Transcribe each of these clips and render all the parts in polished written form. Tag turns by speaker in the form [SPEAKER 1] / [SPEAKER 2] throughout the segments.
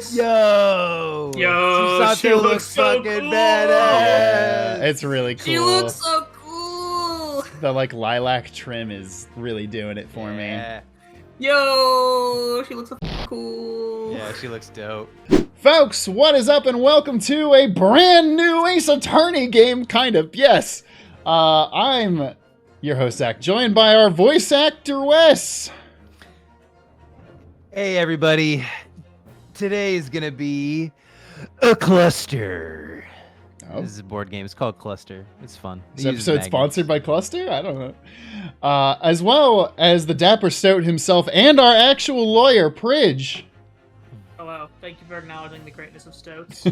[SPEAKER 1] Ace?
[SPEAKER 2] Yo,
[SPEAKER 1] She looks so
[SPEAKER 2] fucking
[SPEAKER 1] cool.
[SPEAKER 2] badass.
[SPEAKER 3] Yeah, it's really cool.
[SPEAKER 1] She looks so cool.
[SPEAKER 3] The like lilac trim is really doing it for me.
[SPEAKER 1] Yo, she looks so cool.
[SPEAKER 2] Yeah, she looks dope.
[SPEAKER 3] Folks, what is up and welcome to a brand new Ace Attorney game, kind of, yes. I'm your host, Zach, joined by our voice actor, Wes.
[SPEAKER 2] Hey, everybody. Today is going to be a cluster.
[SPEAKER 3] Oh.
[SPEAKER 2] This is a board game. It's called Cluster. It's fun.
[SPEAKER 3] This episode sponsored by Cluster? I don't know. As well as the Dapper Stout himself and our actual lawyer, Pridge.
[SPEAKER 1] Hello. Thank you for acknowledging the greatness of Stouts.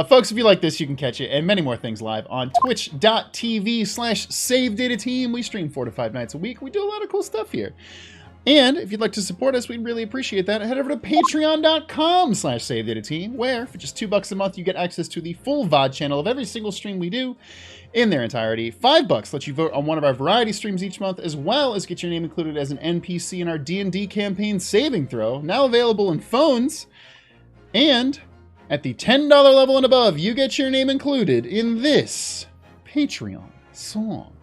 [SPEAKER 3] Folks, if you like this, you can catch it and many more things live on twitch.tv/SaveDataTeam. We stream 4 to 5 nights a week. We do a lot of cool stuff here. And if you'd like to support us, we'd really appreciate that. Head over to patreon.com/SaveDataTeam, where for just $2 a month, you get access to the full VOD channel of every single stream we do in their entirety. $5 lets you vote on one of our variety streams each month, as well as get your name included as an NPC in our D&D campaign Saving Throw, now available in phones. And at the $10 level and above, you get your name included in this Patreon song.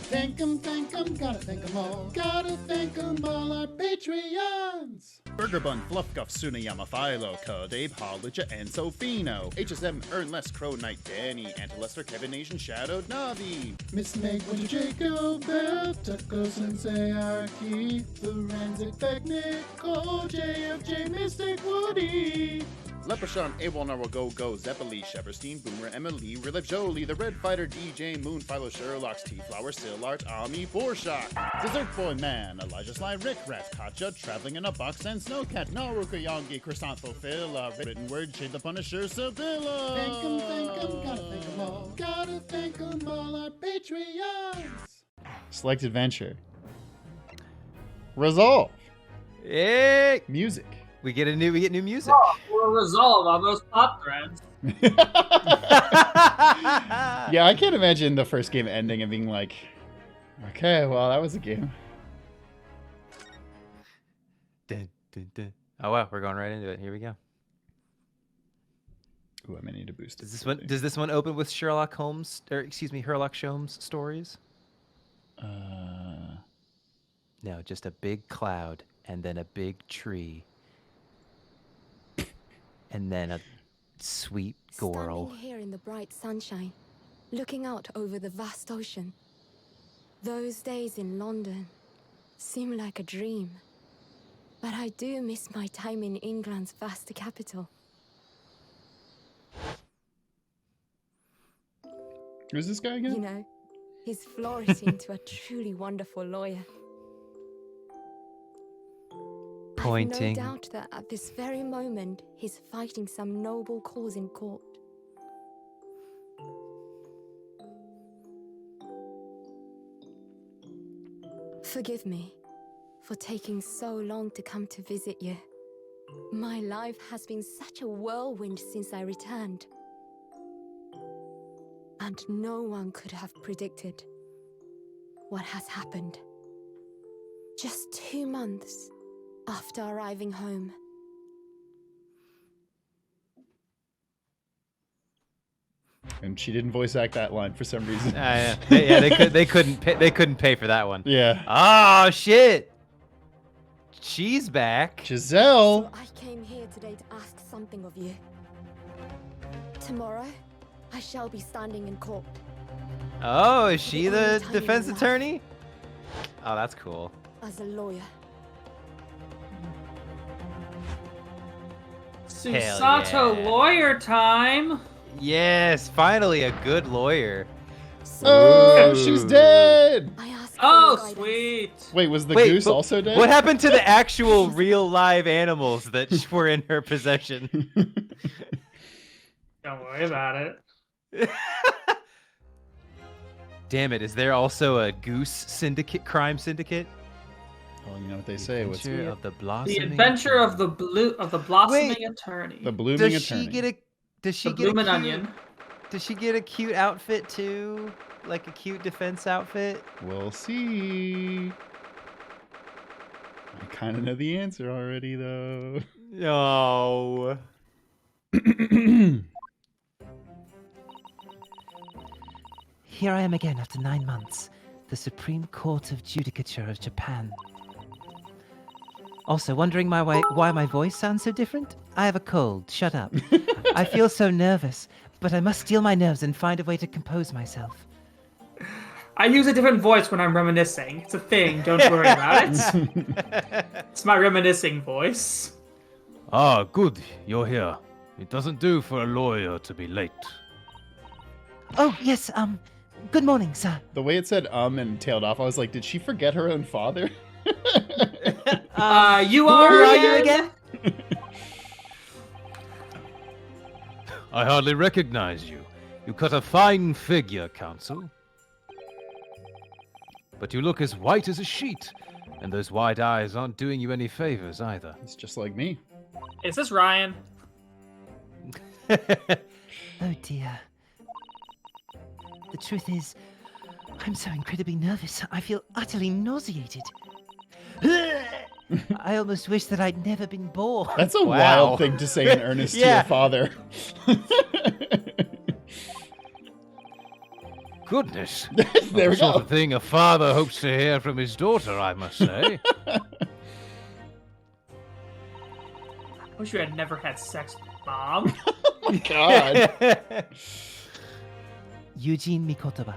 [SPEAKER 3] Thank 'em, gotta thank 'em all. Gotta thank 'em all, our Patreons. Burger Bun, Fluff Guff, Sunayama, Philo, Cud, Abe, Holliger, and Sofino. HSM, Ernless, Crow Knight, Danny, Antelester, Kevin Nation, Shadowed, Navi. Miss Meg, Winter, Jacob, Bell, Tucko, Sensei, Arky, Forensic, Technic, Cole, JFJ, Mystic, Woody. Leprechaun, A1, Narwhal, Go, Zeppeli, Sheverstein, Boomer, Emily, Relive Jolie, The Red Fighter, DJ, Moon, Philo, Sherlock's, T-Flower, Sillart, Ami, Borshock, Dessert Boy Man, Elijah Sly, Rick, Rat, Katja, Traveling in a Box, and Snowcat, Naruka, Yongi, Chrysanthel, Phila, Written Word, Shade the Punisher, Sibylla. Thank 'em, gotta thank 'em all. Gotta thank 'em all, our Patreons. Select Adventure. Resolve.
[SPEAKER 2] Hey,
[SPEAKER 3] Music.
[SPEAKER 2] we get new music.
[SPEAKER 1] Oh, we'll resolve all those pop threads.
[SPEAKER 3] Yeah, I can't imagine the first game ending and being like, okay, well, that was a game.
[SPEAKER 2] Dun, dun, dun. Oh wow, we're going right into it. Here we go.
[SPEAKER 3] Ooh, I may need to boost it.
[SPEAKER 2] Does this one open with Sherlock Holmes, or excuse me, Sherlock Holmes stories? No, just a big cloud and then a big tree. And then a sweet girl.
[SPEAKER 4] Standing here in the bright sunshine, looking out over the vast ocean. Those days in London seem like a dream. But I do miss my time in England's vast capital.
[SPEAKER 3] Who's this guy again?
[SPEAKER 4] You know, he's flourishing into a truly wonderful lawyer.
[SPEAKER 2] Pointing.
[SPEAKER 4] I've no doubt that at this very moment, he's fighting some noble cause in court. Forgive me for taking so long to come to visit you. My life has been such a whirlwind since I returned. And no one could have predicted what has happened. Just 2 months after arriving home.
[SPEAKER 3] And she didn't voice act that line for some reason.
[SPEAKER 2] Yeah, they couldn't pay for that one.
[SPEAKER 3] Yeah.
[SPEAKER 2] Oh shit! She's back.
[SPEAKER 3] Giselle.
[SPEAKER 4] So I came here today to ask something of you. Tomorrow, I shall be standing in court.
[SPEAKER 2] Oh, is she
[SPEAKER 4] The
[SPEAKER 2] the
[SPEAKER 4] only time in
[SPEAKER 2] defense
[SPEAKER 4] my life.
[SPEAKER 2] attorney? Oh, that's cool.
[SPEAKER 4] As a lawyer.
[SPEAKER 1] Susato
[SPEAKER 2] yeah.
[SPEAKER 1] lawyer time.
[SPEAKER 2] Yes, finally a good lawyer.
[SPEAKER 4] So
[SPEAKER 3] Oh, she's dead.
[SPEAKER 4] I ask for
[SPEAKER 1] Oh,
[SPEAKER 4] your guidance.
[SPEAKER 1] sweet.
[SPEAKER 3] Wait, was the
[SPEAKER 2] Wait,
[SPEAKER 3] goose
[SPEAKER 2] but
[SPEAKER 3] also dead?
[SPEAKER 2] What happened to the actual real live animals that were in her possession?
[SPEAKER 1] Don't worry about it.
[SPEAKER 2] Damn it, is there also a goose syndicate, crime syndicate?
[SPEAKER 3] Well, you know what they say. What's
[SPEAKER 2] Adventure of the blossoming
[SPEAKER 1] The adventure of the blossoming
[SPEAKER 2] Wait.
[SPEAKER 1] attorney.
[SPEAKER 3] the blooming
[SPEAKER 2] Does
[SPEAKER 3] attorney?
[SPEAKER 2] she get a does she
[SPEAKER 1] The
[SPEAKER 2] get a
[SPEAKER 1] bloomin'
[SPEAKER 2] cute,
[SPEAKER 1] onion.
[SPEAKER 2] Does she get a cute outfit too? Like a cute defense outfit?
[SPEAKER 3] We'll see. I kind of know the answer already, though.
[SPEAKER 2] No.
[SPEAKER 5] Here I am again after 9 months, the Supreme Court of Judicature of Japan. Also, wondering why my voice sounds so different? I have a cold, shut up. I feel so nervous, but I must steel my nerves and find a way to compose myself.
[SPEAKER 1] I use a different voice when I'm reminiscing. It's a thing, don't worry about it. It's my reminiscing voice.
[SPEAKER 6] Ah, good, you're here. It doesn't do for a lawyer to be late.
[SPEAKER 5] Oh, yes, good morning, sir.
[SPEAKER 3] The way it said and tailed off, I was like, did she forget her own father?
[SPEAKER 1] You
[SPEAKER 5] Who are you again?
[SPEAKER 6] I hardly recognize you. You cut a fine figure, Counsel. But you look as white as a sheet, and those wide eyes aren't doing you any favors either.
[SPEAKER 3] It's just like me.
[SPEAKER 1] Is this Ryan?
[SPEAKER 5] Oh, dear. The truth is, I'm so incredibly nervous, I feel utterly nauseated. I almost wish that I'd never been born.
[SPEAKER 3] That's a
[SPEAKER 2] Wow.
[SPEAKER 3] wild thing to say in earnest to
[SPEAKER 2] Yeah.
[SPEAKER 3] your father.
[SPEAKER 6] Goodness.
[SPEAKER 3] There we
[SPEAKER 6] Sort
[SPEAKER 3] go.
[SPEAKER 6] of thing a father hopes to hear from his daughter, I must say.
[SPEAKER 1] I wish you had never had sex with Mom.
[SPEAKER 3] God.
[SPEAKER 5] Eugene Mikotoba,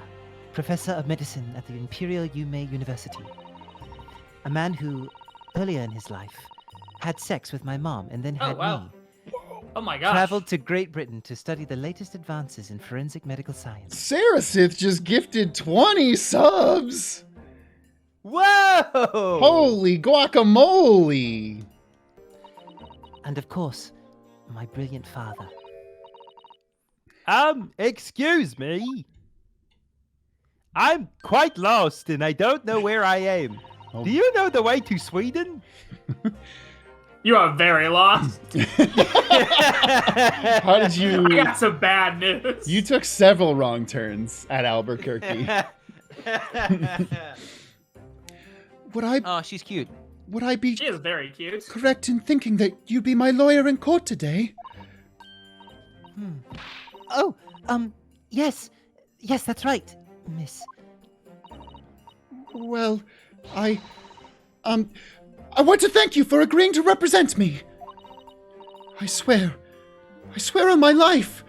[SPEAKER 5] Professor of Medicine at the Imperial Yume University. A man who, earlier in his life, had sex with my mom and then
[SPEAKER 1] Oh,
[SPEAKER 5] had
[SPEAKER 1] wow.
[SPEAKER 5] me.
[SPEAKER 1] Oh my gosh.
[SPEAKER 5] Traveled to Great Britain to study the latest advances in forensic medical science.
[SPEAKER 3] Sarah Sith just gifted 20 subs.
[SPEAKER 2] Whoa!
[SPEAKER 3] Holy guacamole.
[SPEAKER 5] And of course, my brilliant father.
[SPEAKER 2] Excuse me. I'm quite lost and I don't know where I am.
[SPEAKER 3] Oh.
[SPEAKER 2] Do you know the way to Sweden?
[SPEAKER 1] You are very lost.
[SPEAKER 3] How did you...
[SPEAKER 1] I got some bad news.
[SPEAKER 3] You took several wrong turns at Albuquerque.
[SPEAKER 5] Oh, she's cute.
[SPEAKER 3] Would I be
[SPEAKER 1] She is very cute.
[SPEAKER 3] correct in thinking that you'd be my lawyer in court today?
[SPEAKER 5] Oh, yes. Yes, that's right, miss.
[SPEAKER 3] Well, I want to thank you for agreeing to represent me. I swear on my life.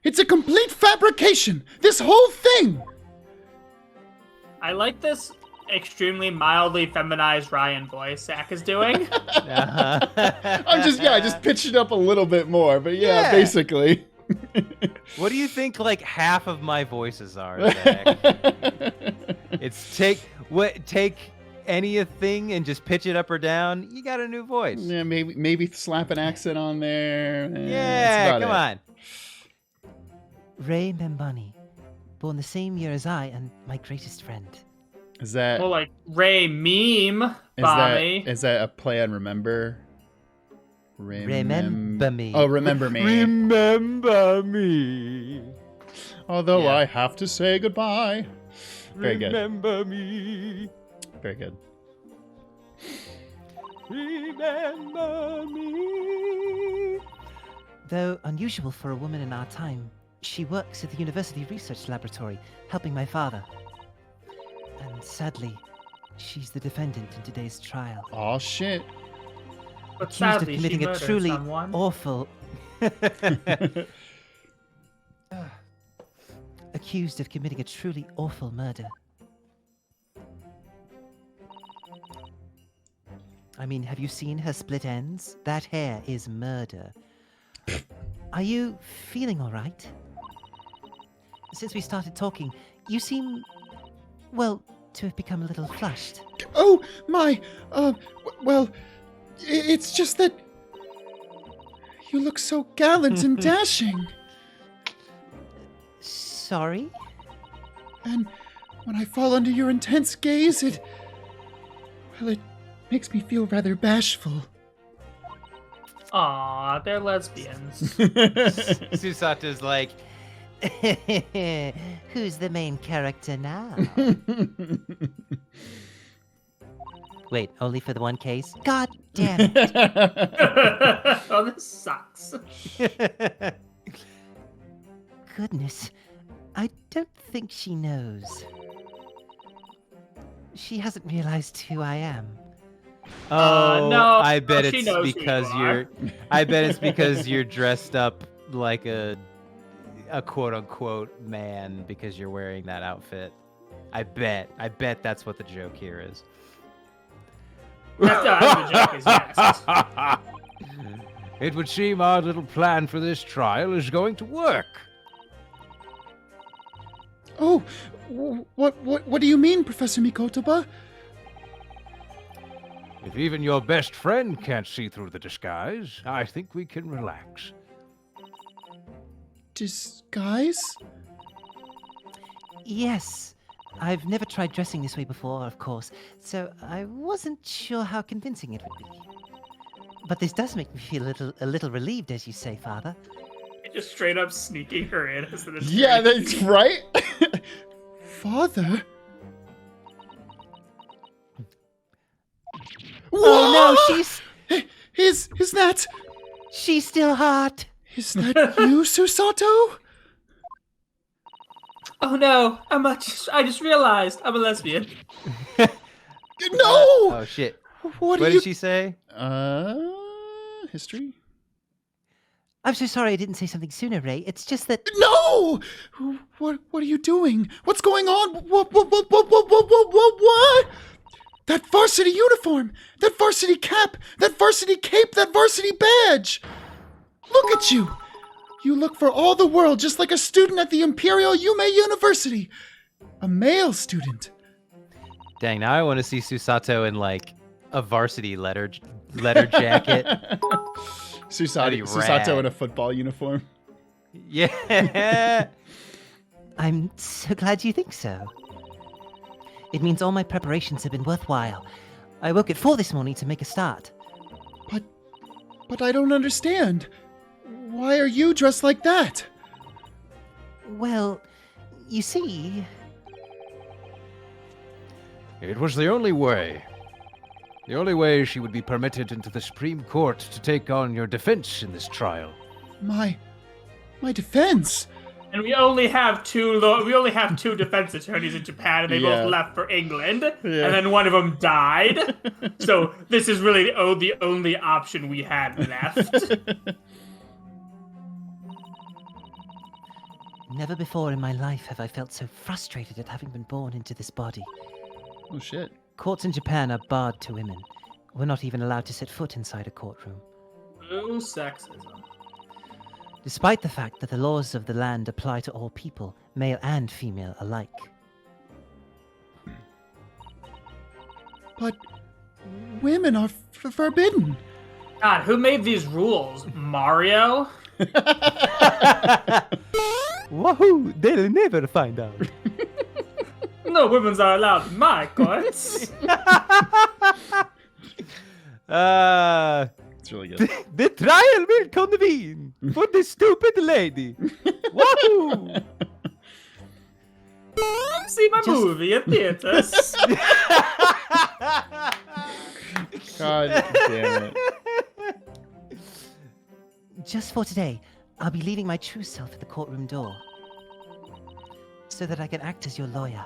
[SPEAKER 3] It's a complete fabrication, this whole thing.
[SPEAKER 1] I like this extremely mildly feminized Ryan voice Zach is doing.
[SPEAKER 3] I just pitched it up a little bit more, but yeah. Basically.
[SPEAKER 2] What do you think like half of my voices are, Zach? It's take anything and just pitch it up or down. You got a new voice.
[SPEAKER 3] Yeah, maybe slap an accent on there.
[SPEAKER 2] Yeah, come on.
[SPEAKER 5] Ray Membani, born the same year as I and my greatest friend.
[SPEAKER 3] Is that
[SPEAKER 1] Well, like Ray meme, Bobby.
[SPEAKER 3] is that a play on remember?
[SPEAKER 5] Remember me.
[SPEAKER 3] Oh, remember me.
[SPEAKER 2] Remember me.
[SPEAKER 3] Although
[SPEAKER 2] Yeah.
[SPEAKER 3] I have to say goodbye. Very good.
[SPEAKER 2] Remember me.
[SPEAKER 3] Very good.
[SPEAKER 2] Remember me.
[SPEAKER 5] Though unusual for a woman in our time, she works at the university research laboratory, helping my father. And sadly, she's the defendant in today's trial.
[SPEAKER 3] Oh shit.
[SPEAKER 1] But
[SPEAKER 5] Accused
[SPEAKER 1] sadly,
[SPEAKER 5] of
[SPEAKER 1] she
[SPEAKER 5] committing a
[SPEAKER 1] murdered
[SPEAKER 5] truly
[SPEAKER 1] someone.
[SPEAKER 5] awful... Accused of committing a truly awful murder. I mean, have you seen her split ends? That hair is murder. Are you feeling all right? Since we started talking, you seem, well, to have become a little flushed.
[SPEAKER 3] Oh my. Well, it's just that you look so gallant and dashing.
[SPEAKER 5] Sorry?
[SPEAKER 3] And when I fall under your intense gaze, it makes me feel rather bashful.
[SPEAKER 1] Aw, they're lesbians.
[SPEAKER 2] Susata's like,
[SPEAKER 5] Who's the main character now? Wait, only for the one case? God damn it.
[SPEAKER 1] Oh, this sucks.
[SPEAKER 5] Goodness. I don't think she knows. She hasn't realized who I am.
[SPEAKER 2] Oh,
[SPEAKER 1] no,
[SPEAKER 2] I bet
[SPEAKER 1] she
[SPEAKER 2] it's
[SPEAKER 1] knows who you
[SPEAKER 2] because
[SPEAKER 1] are.
[SPEAKER 2] you're. I bet it's because you're dressed up like a quote unquote man because you're wearing that outfit. I bet that's what the joke here is.
[SPEAKER 1] The joke is yes.
[SPEAKER 6] It would seem our little plan for this trial is going to work.
[SPEAKER 3] Oh, what do you mean, Professor Mikotoba?
[SPEAKER 6] If even your best friend can't see through the disguise, I think we can relax.
[SPEAKER 3] Disguise?
[SPEAKER 5] Yes. I've never tried dressing this way before, of course, so I wasn't sure how convincing it would be. But this does make me feel a little relieved, as you say, Father.
[SPEAKER 1] Just straight up sneaking her in as an attorney.
[SPEAKER 3] Yeah, that's right. Father?
[SPEAKER 5] Oh no,
[SPEAKER 3] Is that
[SPEAKER 5] she's still hot.
[SPEAKER 3] you, Susato?
[SPEAKER 1] Oh no, I just realized I'm a lesbian.
[SPEAKER 3] No!
[SPEAKER 2] Oh shit!
[SPEAKER 3] What
[SPEAKER 2] What
[SPEAKER 3] you?
[SPEAKER 2] did she say?
[SPEAKER 3] History?
[SPEAKER 5] I'm so sorry I didn't say something sooner, Ray. It's just that
[SPEAKER 3] No! What are you doing? What's going on? What? That varsity uniform! That varsity cap! That varsity cape! That varsity badge! Look at you! You look for all the world just like a student at the Imperial Yume University. A male student.
[SPEAKER 2] Dang! Now I want to see Susato in like a varsity letter jacket. That'd be
[SPEAKER 3] Susato
[SPEAKER 2] rad.
[SPEAKER 3] in a football uniform.
[SPEAKER 2] Yeah.
[SPEAKER 5] I'm so glad you think so. It means all my preparations have been worthwhile. I woke at 4 this morning to make a start.
[SPEAKER 3] But I don't understand. Why are you dressed like that?
[SPEAKER 5] Well, you see,
[SPEAKER 6] It was the only way. The only way she would be permitted into the Supreme Court to take on your defense in this trial.
[SPEAKER 3] My defense.
[SPEAKER 1] And we only have two defense attorneys in Japan, and they
[SPEAKER 3] Yeah.
[SPEAKER 1] both left for England,
[SPEAKER 3] Yeah.
[SPEAKER 1] and then one of them died. So this is really the only option we had left.
[SPEAKER 5] never before in my life have I felt so frustrated at having been born into this body.
[SPEAKER 3] Oh shit.
[SPEAKER 5] Courts in Japan are barred to women. We're not even allowed to set foot inside a courtroom.
[SPEAKER 1] Blue sexism.
[SPEAKER 5] Despite the fact that the laws of the land apply to all people, male and female alike.
[SPEAKER 3] But women are forbidden.
[SPEAKER 1] God, who made these rules? Mario?
[SPEAKER 2] Woohoo! They'll never find out.
[SPEAKER 1] No women are allowed in my courts.
[SPEAKER 3] It's really good.
[SPEAKER 2] The trial will convene for the stupid lady. Woohoo!
[SPEAKER 1] See my movie in theaters.
[SPEAKER 3] God damn it.
[SPEAKER 5] Just for today, I'll be leaving my true self at the courtroom door. So that I can act as your lawyer.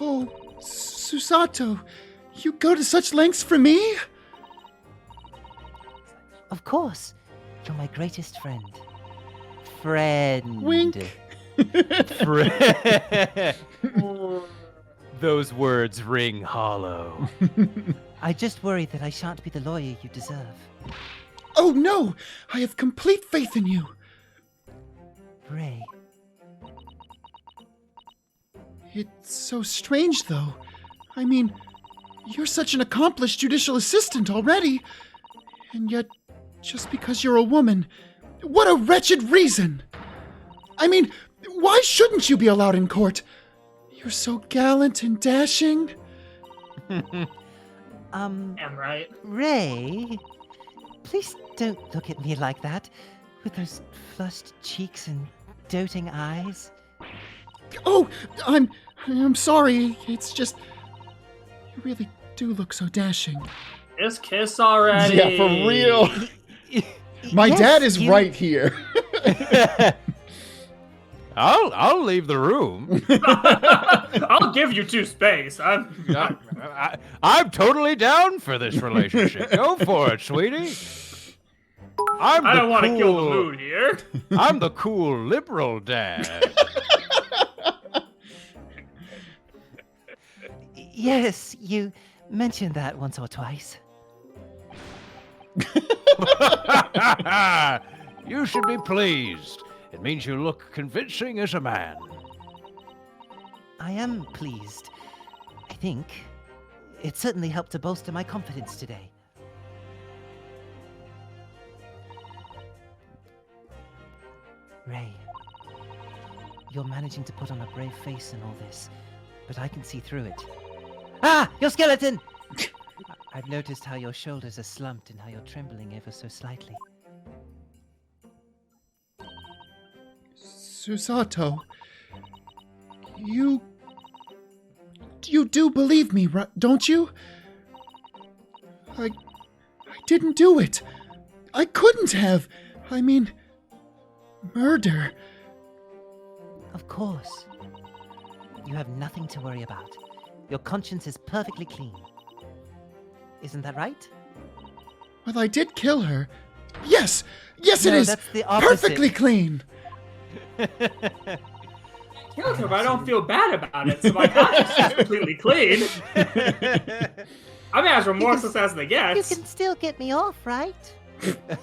[SPEAKER 3] Oh, Susato, you go to such lengths for me?
[SPEAKER 5] Of course, you're my greatest friend. Friend.
[SPEAKER 3] Wink.
[SPEAKER 2] Those words ring hollow.
[SPEAKER 5] I just worry that I shan't be the lawyer you deserve.
[SPEAKER 3] Oh no, I have complete faith in you.
[SPEAKER 5] Ray,
[SPEAKER 3] It's so strange though. I mean, you're such an accomplished judicial assistant already. And yet, just because you're a woman, what a wretched reason! I mean, why shouldn't you be allowed in court? You're so gallant and dashing.
[SPEAKER 1] I'm right.
[SPEAKER 5] Ray, please don't look at me like that, with those flushed cheeks and doting eyes.
[SPEAKER 3] Oh, I'm sorry. It's just You really do look so dashing.
[SPEAKER 1] Just kiss already.
[SPEAKER 3] Yeah, for real. My
[SPEAKER 5] Yes,
[SPEAKER 3] dad is
[SPEAKER 5] you-
[SPEAKER 3] right here.
[SPEAKER 6] I'll leave the room.
[SPEAKER 1] I'll give you 2 space. I'm
[SPEAKER 6] I'm totally down for this relationship. Go for it, sweetie.
[SPEAKER 1] I don't want to kill the mood here.
[SPEAKER 6] I'm the cool liberal dad.
[SPEAKER 5] Yes, you mentioned that once or twice.
[SPEAKER 6] You should be pleased. It means you look convincing as a man.
[SPEAKER 5] I am pleased. I think it certainly helped to bolster my confidence today. Ray, you're managing to put on a brave face in all this, but I can see through it. Ah, your skeleton! I've noticed how your shoulders are slumped and how you're trembling ever so slightly.
[SPEAKER 3] Susato, you do believe me, right? Don't you? I didn't do it. I couldn't have. I mean, murder.
[SPEAKER 5] Of course. You have nothing to worry about. Your conscience is perfectly clean. Isn't that right?
[SPEAKER 3] Well, I did kill her. Yes, it
[SPEAKER 5] No,
[SPEAKER 3] is.
[SPEAKER 5] that's the opposite.
[SPEAKER 3] Perfectly clean.
[SPEAKER 1] Killed her, but I don't feel bad about it, so my conscience is completely clean. I'm as remorseless as it
[SPEAKER 5] You
[SPEAKER 1] gets.
[SPEAKER 5] can still get me off, right?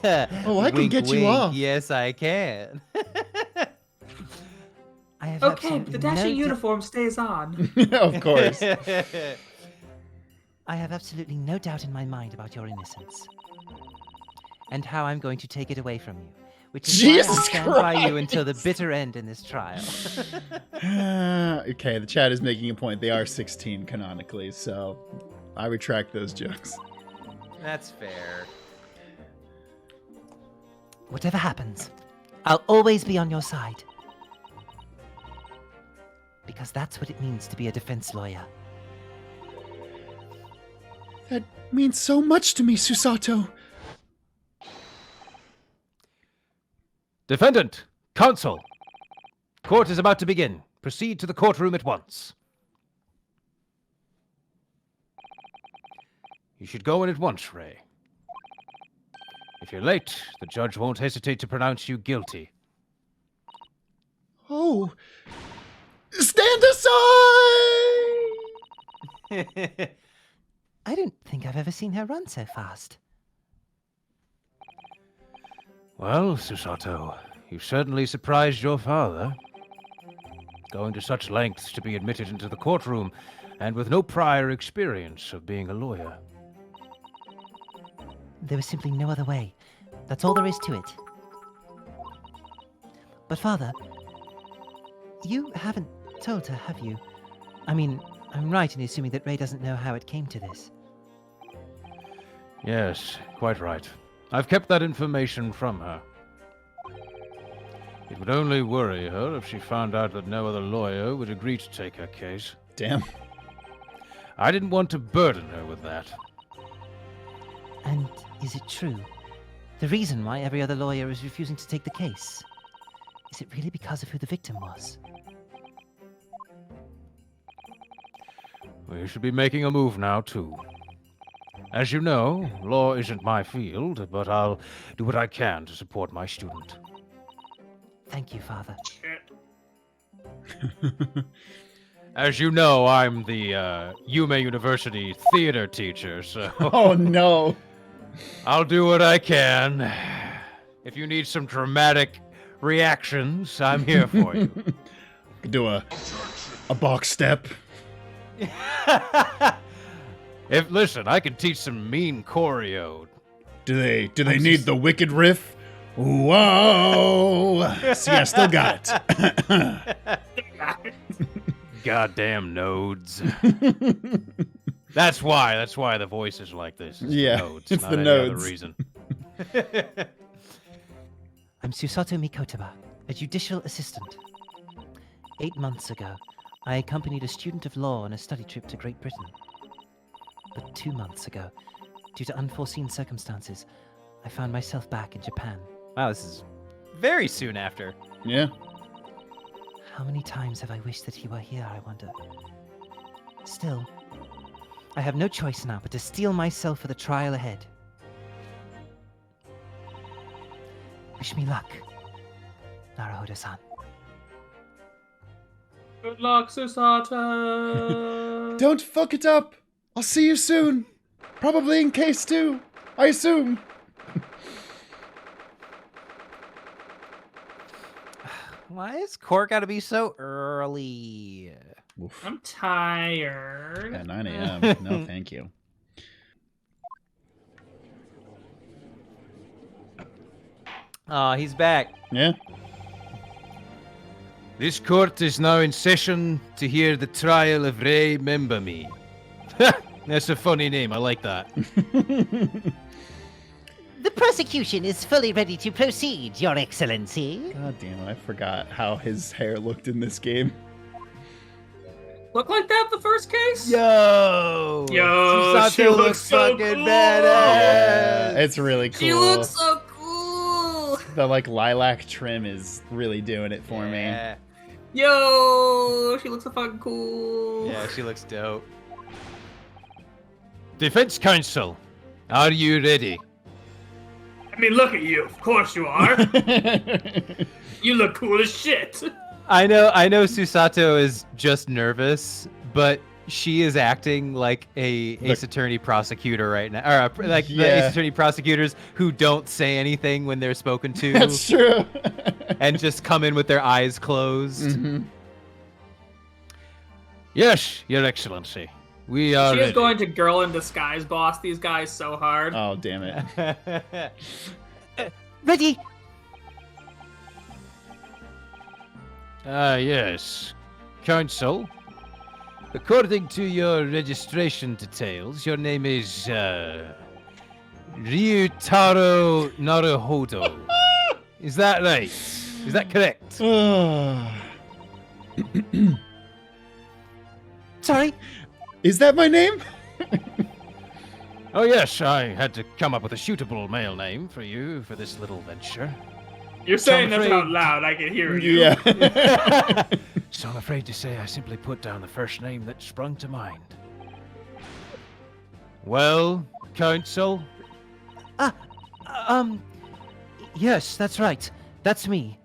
[SPEAKER 3] Oh, I can
[SPEAKER 2] Wink,
[SPEAKER 3] get you
[SPEAKER 2] wink.
[SPEAKER 3] off.
[SPEAKER 2] Yes, I can.
[SPEAKER 5] I have
[SPEAKER 1] Okay, but the
[SPEAKER 5] absolutely
[SPEAKER 1] dashing
[SPEAKER 5] no
[SPEAKER 1] uniform stays on.
[SPEAKER 3] Of course.
[SPEAKER 5] I have absolutely no doubt in my mind about your innocence. And how I'm going to take it away from you. Which is why I'll
[SPEAKER 3] Jesus
[SPEAKER 5] stand by you until the
[SPEAKER 3] Christ.
[SPEAKER 5] bitter end in this trial.
[SPEAKER 3] Okay, the chat is making a point. They are 16 canonically, so I retract those jokes.
[SPEAKER 2] That's fair.
[SPEAKER 5] Whatever happens, I'll always be on your side. Because that's what it means to be a defense lawyer.
[SPEAKER 3] That means so much to me, Susato.
[SPEAKER 6] Defendant, counsel. Court is about to begin. Proceed to the courtroom at once. You should go in at once, Ray. If you're late, the judge won't hesitate to pronounce you guilty.
[SPEAKER 3] Oh. Stand aside!
[SPEAKER 5] I don't think I've ever seen her run so fast.
[SPEAKER 6] Well, Susato, you certainly surprised your father. Going to such lengths to be admitted into the courtroom, and with no prior experience of being a lawyer.
[SPEAKER 5] There was simply no other way. That's all there is to it. But Father, you haven't told her, have you? I mean, I'm right in assuming that Ray doesn't know how it came to this.
[SPEAKER 6] Yes, quite right. I've kept that information from her. It would only worry her if she found out that no other lawyer would agree to take her case.
[SPEAKER 3] Damn.
[SPEAKER 6] I didn't want to burden her with that.
[SPEAKER 5] And is it true? The reason why every other lawyer is refusing to take the case? Is it really because of who the victim was?
[SPEAKER 6] We should be making a move now, too. As you know, law isn't my field, but I'll do what I can to support my student.
[SPEAKER 5] Thank you, Father.
[SPEAKER 6] As you know, I'm the Yume University theater teacher, so
[SPEAKER 3] Oh no.
[SPEAKER 6] I'll do what I can. If you need some dramatic reactions, I'm here for you.
[SPEAKER 3] Could do a box step.
[SPEAKER 6] Listen, I can teach some mean choreo.
[SPEAKER 3] Do they need the wicked riff? Whoa! See, I still got it.
[SPEAKER 6] Goddamn nodes. That's why the voice is like this. It's
[SPEAKER 3] Yeah,
[SPEAKER 6] the nodes,
[SPEAKER 3] it's
[SPEAKER 6] not
[SPEAKER 3] the
[SPEAKER 6] any
[SPEAKER 3] nodes.
[SPEAKER 6] other reason.
[SPEAKER 5] I'm Susato Mikotaba, a judicial assistant. 8 months ago, I accompanied a student of law on a study trip to Great Britain. but 2 months ago, due to unforeseen circumstances, I found myself back in Japan.
[SPEAKER 2] Wow, this is very soon after.
[SPEAKER 3] Yeah.
[SPEAKER 5] How many times have I wished that he were here, I wonder? Still, I have no choice now but to steel myself for the trial ahead. Wish me luck, Naruhodo-san.
[SPEAKER 1] Good luck, Susato.
[SPEAKER 3] Don't fuck it up. I'll see you soon. Probably in case 2, I assume.
[SPEAKER 2] Why is court gotta be so early?
[SPEAKER 3] Oof.
[SPEAKER 1] I'm tired.
[SPEAKER 3] At 9 a.m. No, thank you.
[SPEAKER 2] Oh, he's back.
[SPEAKER 3] Yeah.
[SPEAKER 6] This court is now in session to hear the trial of Ray Membami. That's a funny name. I like that.
[SPEAKER 5] The prosecution is fully ready to proceed, Your Excellency.
[SPEAKER 3] God damn it, I forgot how his hair looked in this game.
[SPEAKER 1] Look like that the first case?
[SPEAKER 2] Yo!
[SPEAKER 1] Yo,
[SPEAKER 2] Susato
[SPEAKER 1] she looks
[SPEAKER 2] looks
[SPEAKER 1] so
[SPEAKER 2] fucking
[SPEAKER 1] cool.
[SPEAKER 2] badass!
[SPEAKER 3] It's really cool.
[SPEAKER 1] She looks so cool.
[SPEAKER 3] The like lilac trim is really doing it for me.
[SPEAKER 2] Yeah.
[SPEAKER 1] Yo, she looks so fucking cool.
[SPEAKER 2] Yeah, she looks dope.
[SPEAKER 6] Defense counsel, are you ready?
[SPEAKER 1] I mean, look at you. Of course you are. You look cool as shit.
[SPEAKER 2] I know Susato is just nervous, but she is acting like a Ace Attorney prosecutor right now. Or like the Ace Attorney prosecutors who don't say anything when they're spoken to.
[SPEAKER 3] That's true.
[SPEAKER 2] And just come in with their eyes closed.
[SPEAKER 3] Mm-hmm.
[SPEAKER 6] Yes, Your Excellency. We are
[SPEAKER 1] She is
[SPEAKER 6] ready.
[SPEAKER 1] going to girl in disguise boss these guys so hard.
[SPEAKER 3] Oh, damn it.
[SPEAKER 5] Ready?
[SPEAKER 6] Yes. Counsel, according to your registration details, your name is, Ryutaro Naruhodo. Is that right? Is that correct?
[SPEAKER 5] Sorry?
[SPEAKER 3] Is that my name?
[SPEAKER 6] Oh, yes, I had to come up with a suitable male name for you for this little venture.
[SPEAKER 1] You're saying
[SPEAKER 6] I'm
[SPEAKER 1] that
[SPEAKER 6] afraid-
[SPEAKER 1] out loud. I can hear you.
[SPEAKER 3] Yeah.
[SPEAKER 6] So I'm afraid to say I simply put down the first name that sprung to mind. Well, counsel?
[SPEAKER 5] Yes, that's right. That's me.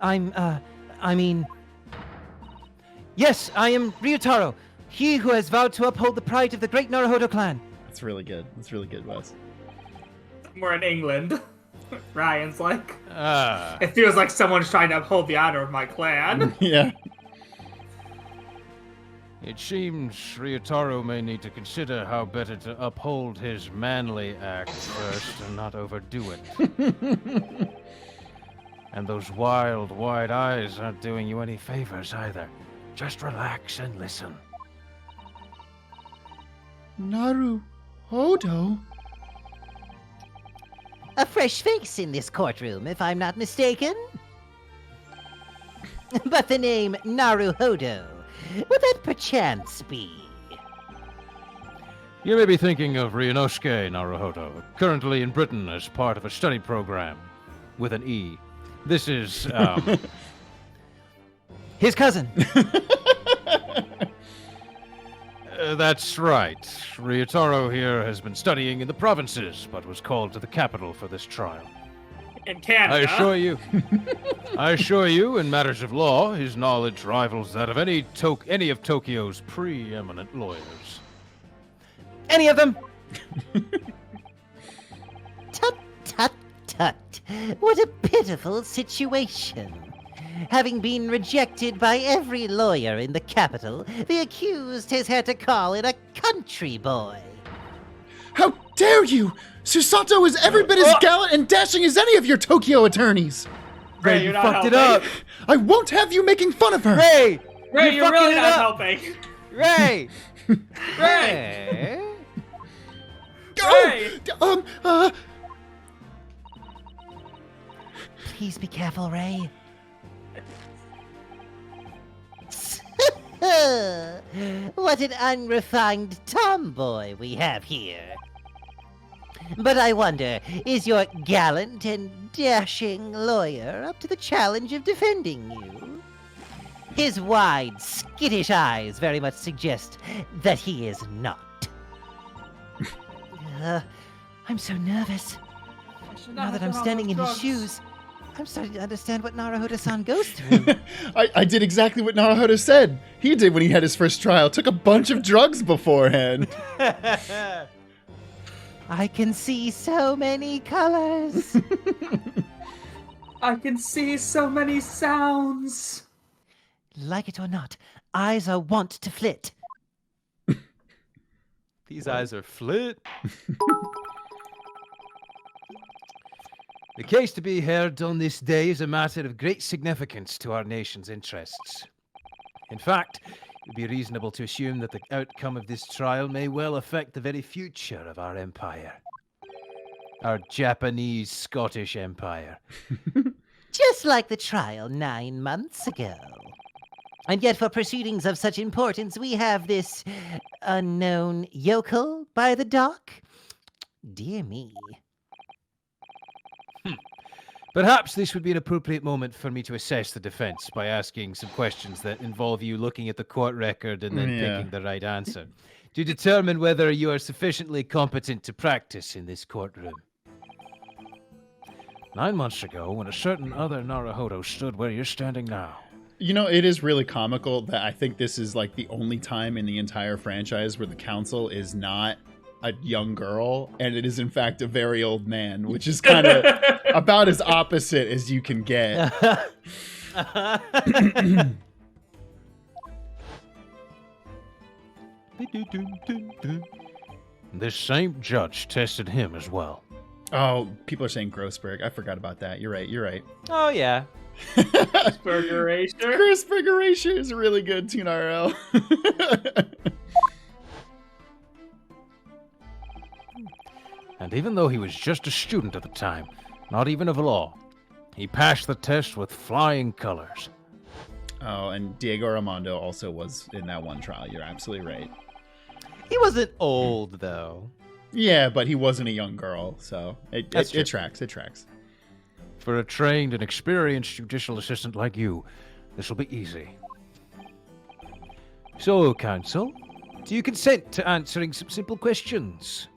[SPEAKER 5] Yes, I am Ryutaro, he who has vowed to uphold the pride of the great Naruhodo clan.
[SPEAKER 3] That's really good. That's really good, Wes.
[SPEAKER 1] We're in England. Ryan's like,
[SPEAKER 6] Ah,
[SPEAKER 1] it feels like someone's trying to uphold the honor of my clan.
[SPEAKER 3] Yeah.
[SPEAKER 6] it seems Ryutaro may need to consider how better to uphold his manly act first and not overdo it. And those wild, wide eyes aren't doing you any favors either. Just relax and listen.
[SPEAKER 3] Naruhodo?
[SPEAKER 5] A fresh face in this courtroom, if I'm not mistaken. But the name Naruhodo, would that perchance be?
[SPEAKER 6] You may be thinking of Ryunosuke Naruhodo, currently in Britain as part of a study program with an E. This is,
[SPEAKER 5] His cousin.
[SPEAKER 6] That's right. Ryutaro here has been studying in the provinces, but was called to the capital for this trial.
[SPEAKER 1] In Canada.
[SPEAKER 6] I assure you, in matters of law, his knowledge rivals that of any of Tokyo's preeminent lawyers.
[SPEAKER 5] Any of them? Tut, tut, tut. What a pitiful situation. Having been rejected by every lawyer in the capital, the accused has had to call in a country boy.
[SPEAKER 3] How dare you! Susato is every bit as gallant and dashing as any of your Tokyo attorneys!
[SPEAKER 1] Ray,
[SPEAKER 2] You
[SPEAKER 1] you're not
[SPEAKER 2] fucked it
[SPEAKER 1] helping.
[SPEAKER 2] up!
[SPEAKER 3] I won't have you making fun of her!
[SPEAKER 2] Ray!
[SPEAKER 1] Ray, you're
[SPEAKER 2] fucking
[SPEAKER 1] really
[SPEAKER 2] it
[SPEAKER 1] not
[SPEAKER 2] up!
[SPEAKER 1] helping.
[SPEAKER 2] Ray!
[SPEAKER 1] Ray!
[SPEAKER 2] Ray!
[SPEAKER 1] Ray!
[SPEAKER 5] Please be careful, Ray. What an unrefined tomboy. tomboy we have here. But I wonder, is your gallant and dashing lawyer up to the challenge of defending you? His wide, skittish eyes very much suggest that he is not. I'm so nervous. Now that I'm standing in his shoes, I'm starting to understand what Naruhodo-san goes through.
[SPEAKER 3] I did exactly what Naruhodo said. He did when he had his first trial. Took a bunch of drugs beforehand.
[SPEAKER 5] I can see so many colors.
[SPEAKER 1] I can see so many sounds.
[SPEAKER 5] Like it or not, eyes are wont to flit.
[SPEAKER 2] These eyes are flit. The case to be heard on this day is a matter of great significance to our nation's interests. In fact, it would be reasonable to assume that the outcome of this trial may well affect the very future of our empire. Our Japanese-Scottish empire.
[SPEAKER 5] Just like the trial 9 months ago. And yet for proceedings of such importance, we have this unknown yokel by the dock? Dear me.
[SPEAKER 2] Perhaps this would be an appropriate moment for me to assess the defense by asking some questions that involve you looking at the court record and then picking the right answer to determine whether you are sufficiently competent to practice in this courtroom.
[SPEAKER 6] 9 months ago, when a certain other Naruhodo stood where you're standing now.
[SPEAKER 3] You know, it is really comical that I think this is like the only time in the entire franchise where the counsel is not a young girl, and it is in fact a very old man, which is kind of about as opposite as you can get.
[SPEAKER 6] This same judge tested him as well.
[SPEAKER 3] Oh, people are saying Grossberg. I forgot about that. You're right.
[SPEAKER 2] Oh, yeah.
[SPEAKER 1] Burger Racer.
[SPEAKER 3] Grossberg Erasure is really good, Toon RL.
[SPEAKER 6] And even though he was just a student at the time, not even of law, he passed the test with flying colors.
[SPEAKER 3] Oh, and Diego Armando also was in that one trial. You're absolutely right.
[SPEAKER 2] He wasn't old, though.
[SPEAKER 3] Yeah, but he wasn't a young girl, so it tracks. It tracks.
[SPEAKER 6] For a trained and experienced judicial assistant like you, this will be easy.
[SPEAKER 2] So, counsel, do you consent to answering some simple questions?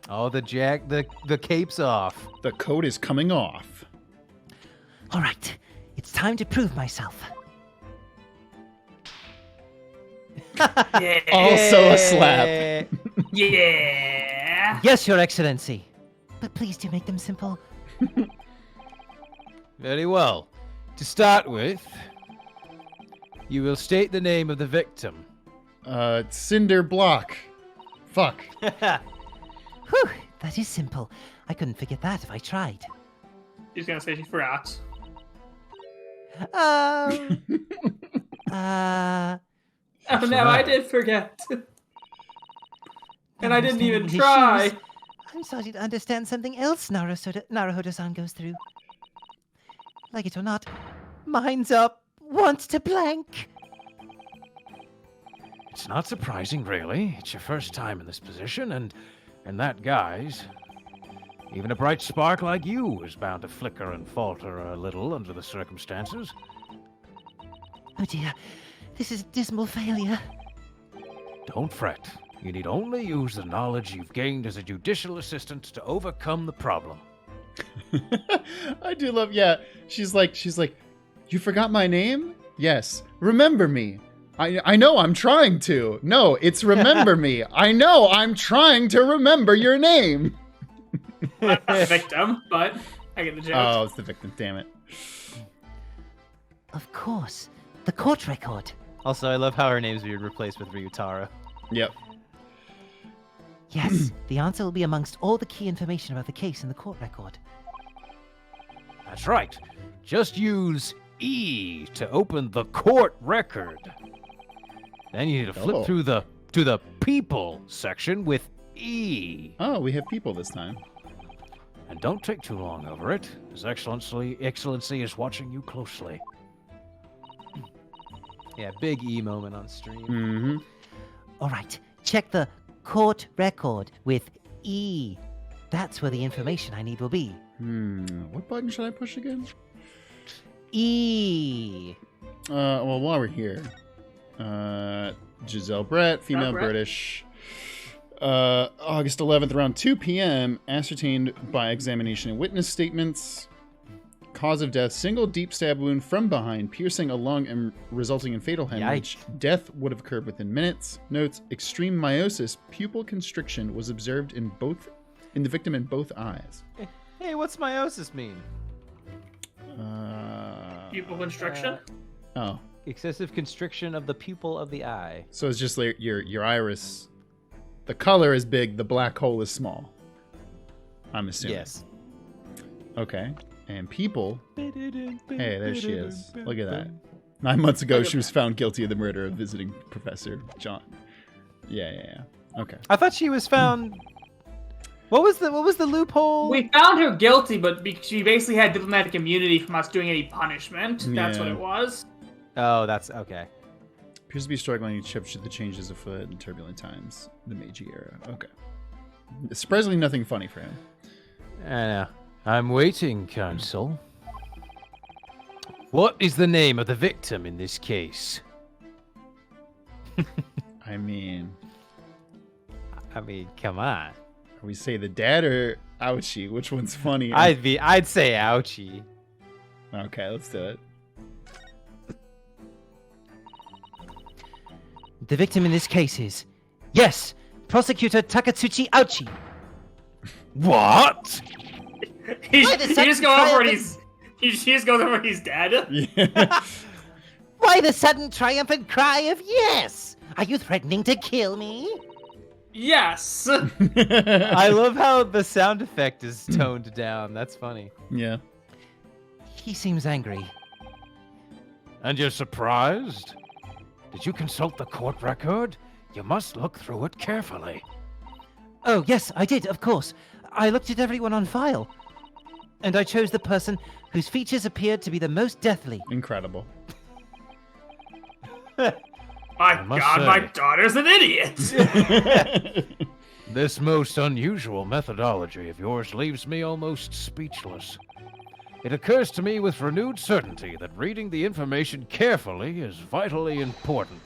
[SPEAKER 2] Oh, the cape's off.
[SPEAKER 3] The coat is coming off.
[SPEAKER 5] All right, it's time to prove myself.
[SPEAKER 1] Yeah.
[SPEAKER 3] Also a slap.
[SPEAKER 1] Yeah.
[SPEAKER 5] Yes, Your Excellency. But please do make them simple.
[SPEAKER 2] Very well. To start with, you will state the name of the victim.
[SPEAKER 3] Cinder Block. Fuck.
[SPEAKER 5] Whew, that is simple. I couldn't forget that if I tried.
[SPEAKER 1] She's gonna say she forgot. Oh no, I did forget. And I didn't even try.
[SPEAKER 5] I'm starting to understand something else Naruhodo-san goes through. Like it or not, mine's up. Wants to blank.
[SPEAKER 6] It's not surprising, really. It's your first time in this position, and that guy's. Even a bright spark like you is bound to flicker and falter a little under the circumstances.
[SPEAKER 5] Oh dear, this is a dismal failure.
[SPEAKER 6] Don't fret. You need only use the knowledge you've gained as a judicial assistant to overcome the problem.
[SPEAKER 3] I do love, she's like, you forgot my name? Yes. Remember me. I know I'm trying to. No, it's remember me. I know I'm trying to remember your name.
[SPEAKER 1] Not the victim, but I get the joke.
[SPEAKER 3] Oh, it's the victim, damn it.
[SPEAKER 5] Of course, the court record.
[SPEAKER 2] Also, I love how her name's being replaced with Ryutaro.
[SPEAKER 3] Yep.
[SPEAKER 5] Yes, the answer will be amongst all the key information about the case in the court record.
[SPEAKER 6] That's right. Just use E to open the court record. Then you need to flip through to the people section with E.
[SPEAKER 3] Oh, we have people this time.
[SPEAKER 6] And don't take too long over it. His Excellency is watching you closely.
[SPEAKER 2] Yeah, big E moment on stream.
[SPEAKER 3] Mm-hmm.
[SPEAKER 5] All right, check the court record with E. That's where the information I need will be.
[SPEAKER 3] What button should I push again?
[SPEAKER 5] E.
[SPEAKER 3] Well, while we're here, Giselle Brett, female
[SPEAKER 1] Brett.
[SPEAKER 3] British, August 11th, around 2 p.m., ascertained by examination and witness statements. Cause of death, single deep stab wound from behind, piercing a lung and resulting in fatal hemorrhage. Death would have occurred within minutes. Notes, extreme meiosis, pupil constriction was observed in the victim in both eyes.
[SPEAKER 2] Hey, what's meiosis mean?
[SPEAKER 1] Pupil constriction?
[SPEAKER 3] Oh.
[SPEAKER 2] Excessive constriction of the pupil of the eye.
[SPEAKER 3] So it's just like your iris, the color is big, the black hole is small. I'm assuming.
[SPEAKER 2] Yes.
[SPEAKER 3] Okay. And people. Hey, there she is. Look at that. 9 months ago, she was found guilty of the murder of visiting Professor John. Yeah. Okay.
[SPEAKER 2] I thought she was found. What was the loophole?
[SPEAKER 1] We found her guilty, but she basically had diplomatic immunity from us doing any punishment. That's what
[SPEAKER 3] Yeah.
[SPEAKER 1] it was.
[SPEAKER 2] Oh, that's okay.
[SPEAKER 3] Appears to be struggling to chip the changes afoot in turbulent times. The Meiji era. Okay. Surprisingly, nothing funny for him.
[SPEAKER 6] I know. I'm waiting, Counsel. What is the name of the victim in this case?
[SPEAKER 3] I mean,
[SPEAKER 2] Come on.
[SPEAKER 3] we say the dad or ouchie? Which one's funny?
[SPEAKER 2] I'd say ouchie.
[SPEAKER 3] Okay, let's do it.
[SPEAKER 5] The victim in this case is, yes, Prosecutor Takatsuchi Ouchi.
[SPEAKER 6] What?
[SPEAKER 1] He
[SPEAKER 5] Why the
[SPEAKER 1] just
[SPEAKER 5] sudden
[SPEAKER 1] go over
[SPEAKER 5] triumph
[SPEAKER 1] and
[SPEAKER 5] in-
[SPEAKER 1] he just goes over and he's dead.
[SPEAKER 3] Yeah.
[SPEAKER 5] Why the sudden triumphant cry of yes? Are you threatening to kill me?
[SPEAKER 1] Yes.
[SPEAKER 2] I love how the sound effect is toned down. That's funny.
[SPEAKER 3] Yeah.
[SPEAKER 5] He seems angry.
[SPEAKER 6] And you're surprised? Did you consult the court record? You must look through it carefully.
[SPEAKER 5] Oh, yes, I did, of course. I looked at everyone on file. And I chose the person whose features appeared to be the most deathly.
[SPEAKER 3] Incredible.
[SPEAKER 1] My
[SPEAKER 6] must
[SPEAKER 1] God,
[SPEAKER 6] say-
[SPEAKER 1] my daughter's an idiot.
[SPEAKER 6] This most unusual methodology of yours leaves me almost speechless. It occurs to me with renewed certainty that reading the information carefully is vitally important.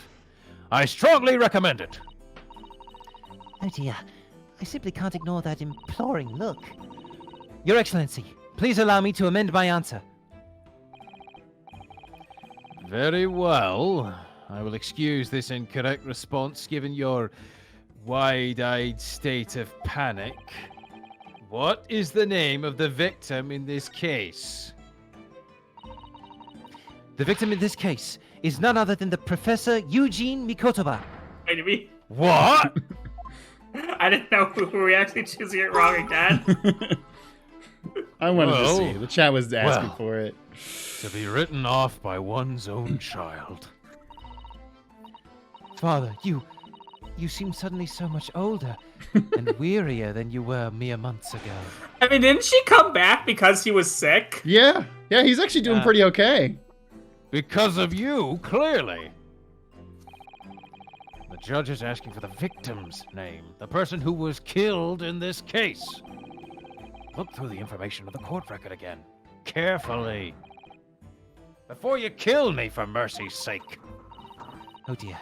[SPEAKER 6] I strongly recommend it.
[SPEAKER 5] Oh dear, I simply can't ignore that imploring look. Your Excellency, please allow me to amend my answer.
[SPEAKER 6] Very well. I will excuse this incorrect response given your wide-eyed state of panic. What is the name of the victim in this case?
[SPEAKER 5] The victim in this case is none other than the Professor Eugene Mikotoba.
[SPEAKER 1] Wait, me?
[SPEAKER 6] What?
[SPEAKER 1] I didn't know we were actually choosing it wrong again.
[SPEAKER 3] I wanted to
[SPEAKER 6] Well,
[SPEAKER 3] see. The chat was asking
[SPEAKER 6] well.
[SPEAKER 3] for it.
[SPEAKER 6] To be written off by one's own child.
[SPEAKER 5] Father, you seem suddenly so much older and wearier than you were mere months ago.
[SPEAKER 1] I mean, didn't she come back because he was sick?
[SPEAKER 3] Yeah. Yeah, he's actually doing pretty okay.
[SPEAKER 6] Because of you, clearly. The judge is asking for the victim's name, the person who was killed in this case. Look through the information of the court record again, carefully. Before you kill me, for mercy's sake.
[SPEAKER 5] Oh dear,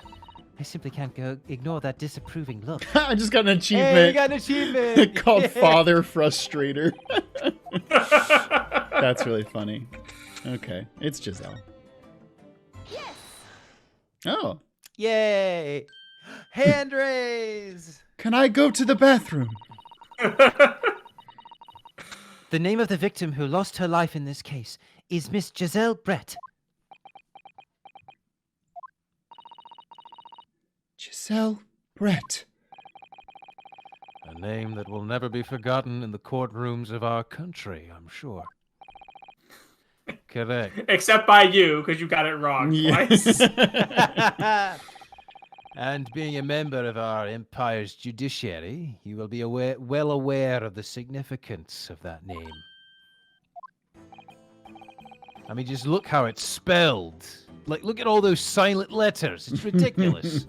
[SPEAKER 5] I simply can't ignore that disapproving look.
[SPEAKER 3] I just got an
[SPEAKER 2] Hey, you
[SPEAKER 3] achievement
[SPEAKER 2] got an achievement.
[SPEAKER 3] called Father Frustrator. That's really funny. Okay, it's Giselle.
[SPEAKER 4] Yes!
[SPEAKER 3] Oh,
[SPEAKER 2] Yay! Hand raise.
[SPEAKER 3] can I go to the bathroom?
[SPEAKER 5] The name of the victim who lost her life in this case is Miss Giselle Brett.
[SPEAKER 3] Giselle Brett.
[SPEAKER 6] A name that will never be forgotten in the courtrooms of our country, I'm sure. Correct.
[SPEAKER 1] Except by you, because you got it wrong twice.
[SPEAKER 6] And being a member of our empire's judiciary, you will be well aware of the significance of that name. I mean, just look how it's spelled. Like, look at all those silent letters. It's ridiculous.